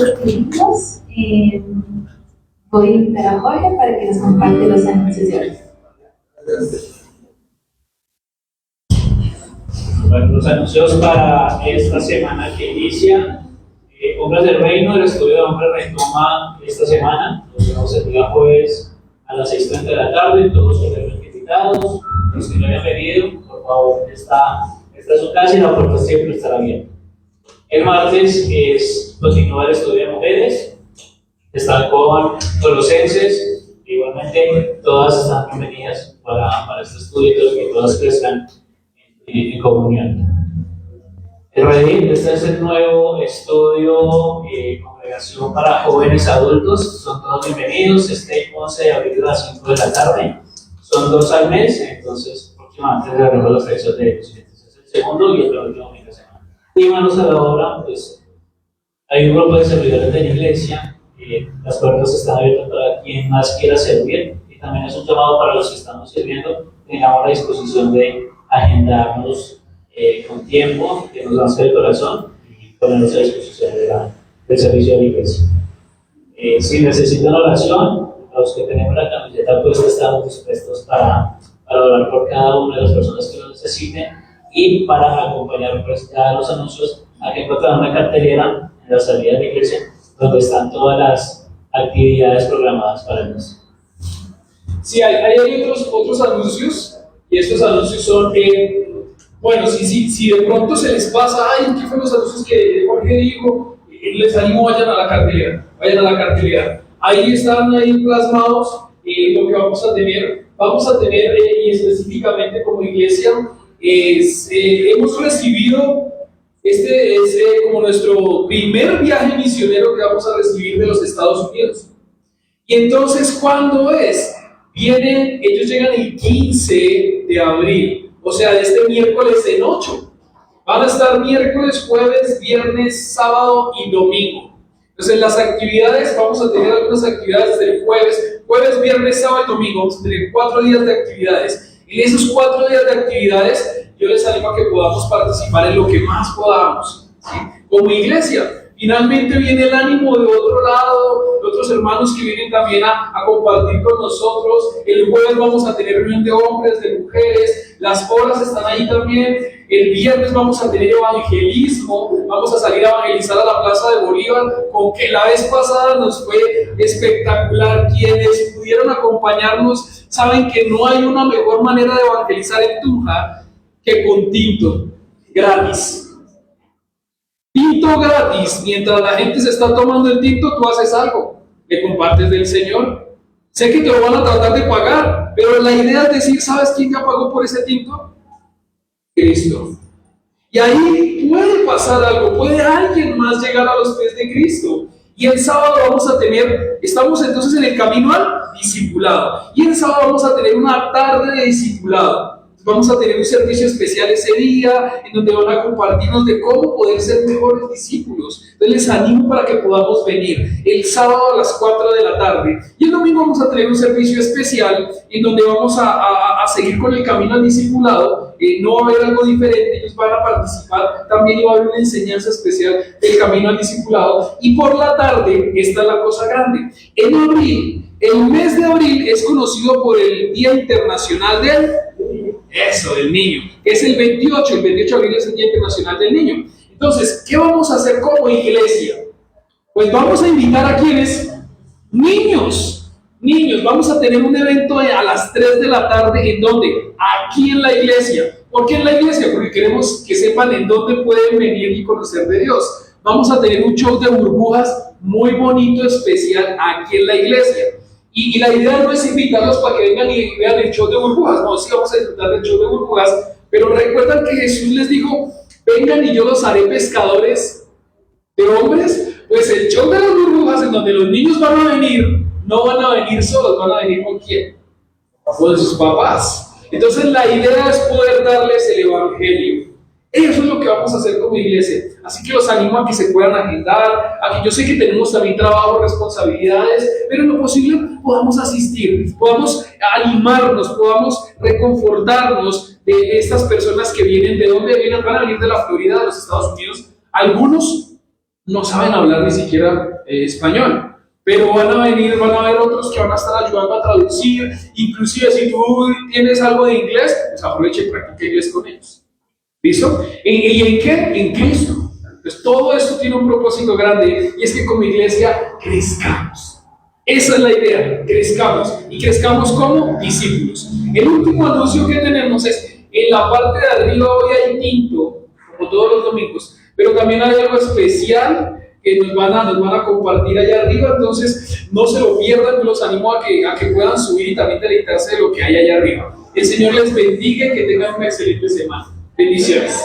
eres y nada te voy a invitar a Jorge para que nos comparte los anuncios de hoy. Bueno, los anuncios para esta semana que inicia. Hombres del Reino, el estudio de hombres retoma esta semana. Nos vemos el día jueves a las 6:30 de la tarde. Todos son invitados. Los que no hayan venido, por favor, esta es su casa y la puerta siempre estará abierta. El martes continúa el estudio de mujeres. Están con Colosenses. Igualmente, todas están bienvenidas para este estudio y que todas crezcan en comunión. El Redim, este es el nuevo estudio, congregación para jóvenes adultos. Son todos bienvenidos. 11 de abril a las 5 de la tarde. Son 2 al mes, entonces próximamente daremos las fechas de ellos. Este es el segundo y el último fin de semana. Y manos a la obra, pues hay un grupo de servidores de la iglesia. Las puertas están abiertas para quien más quiera servir. Y también es un llamado para los que estamos sirviendo. Tengamos la disposición de agendarnos con tiempo, que nos lance el corazón y ponernos a disposición del servicio de la iglesia. Si necesitan oración, los que tenemos la camiseta puesta estamos dispuestos para orar por cada una de las personas que lo necesiten y para acompañar pues, ya los anuncios. Aquí encontrarán una cartelera en la salida de la iglesia donde están todas las actividades programadas para el mes. Sí, hay otros anuncios, y estos anuncios son bueno, si de pronto se les pasa, ay, ¿qué fueron los anuncios que Jorge dijo? Les animo, vayan a la cartelera. Ahí están plasmados lo que vamos a tener. Y específicamente como iglesia, hemos recibido, este es como nuestro primer viaje misionero que vamos a recibir de los Estados Unidos. Y entonces, ¿cuándo es? Ellos llegan el 15 de abril, o sea, de este miércoles en 8. Van a estar miércoles, jueves, viernes, sábado y domingo. Entonces, las actividades, vamos a tener algunas actividades desde el jueves, viernes, sábado y domingo. Vamos a tener 4 días de actividades. En esos 4 días de actividades, yo les animo a que podamos participar en lo que más podamos, ¿sí? Como iglesia. Finalmente viene el ánimo de otro lado, de otros hermanos que vienen también a compartir con nosotros. El jueves vamos a tener reunión de hombres, de mujeres, las horas están ahí también. El viernes vamos a tener evangelismo, vamos a salir a evangelizar a la Plaza de Bolívar, con que la vez pasada nos fue espectacular. Quienes pudieron acompañarnos saben que no hay una mejor manera de evangelizar en Tunja que con tinto, gratis. Tinto gratis, mientras la gente se está tomando el tinto, tú haces algo, le compartes del Señor. Sé que te lo van a tratar de pagar, pero la idea es decir, ¿sabes quién ya pagó por ese tinto? Cristo. Y ahí puede pasar algo, puede alguien más llegar a los pies de Cristo. Y el sábado estamos entonces en el camino al discipulado. Y el sábado vamos a tener una tarde de discipulado. Vamos a tener un servicio especial ese día en donde van a compartirnos de cómo poder ser mejores discípulos. Entonces les animo para que podamos venir el sábado a las 4 de la tarde. Y el domingo vamos a tener un servicio especial en donde vamos a seguir con el camino al discipulado. No va a haber algo diferente, ellos van a participar también y va a haber una enseñanza especial del camino al discipulado. Y por la tarde, esta es la cosa grande. En abril, el mes de abril es conocido por el Día Internacional del Niño, que es el 28 de abril es el Día Internacional del Niño. Entonces, ¿qué vamos a hacer como iglesia? Pues vamos a invitar a quienes, niños, vamos a tener un evento a las 3 de la tarde, ¿en dónde? Aquí en la iglesia. ¿Por qué en la iglesia? Porque queremos que sepan en dónde pueden venir y conocer de Dios. Vamos a tener un show de burbujas muy bonito, especial, aquí en la iglesia. Y la idea no es invitarlos para que vengan y vean el show de burbujas, no, sí vamos a disfrutar del show de burbujas, pero recuerdan que Jesús les dijo, vengan y yo los haré pescadores de hombres. Pues el show de las burbujas, en donde los niños van a venir, no van a venir solos, van a venir ¿con quién? Con sus papás. Entonces la idea es poder darles el evangelio. Eso es lo que vamos a hacer como iglesia. Así que los animo a que se puedan agendar, a que yo sé que tenemos también trabajo, responsabilidades, pero en lo posible podamos asistir, podamos animarnos, podamos reconfortarnos de estas personas que vienen. ¿De dónde vienen? Van a venir de la Florida, de los Estados Unidos. Algunos no saben hablar ni siquiera español, pero van a haber otros que van a estar ayudando a traducir. Inclusive si tú tienes algo de inglés, pues aprovecha y practica inglés con ellos. ¿Listo? ¿Y en qué? En Cristo. Pues todo esto tiene un propósito grande, y es que como iglesia crezcamos. Esa es la idea, crezcamos. ¿Y crezcamos como discípulos? El último anuncio que tenemos es, en la parte de arriba hoy hay tinto, como todos los domingos, pero también hay algo especial que nos van a compartir allá arriba. Entonces no se lo pierdan, los animo a que puedan subir y también deleitarse de lo que hay allá arriba. El Señor les bendiga y que tengan una excelente semana. Bendiciones.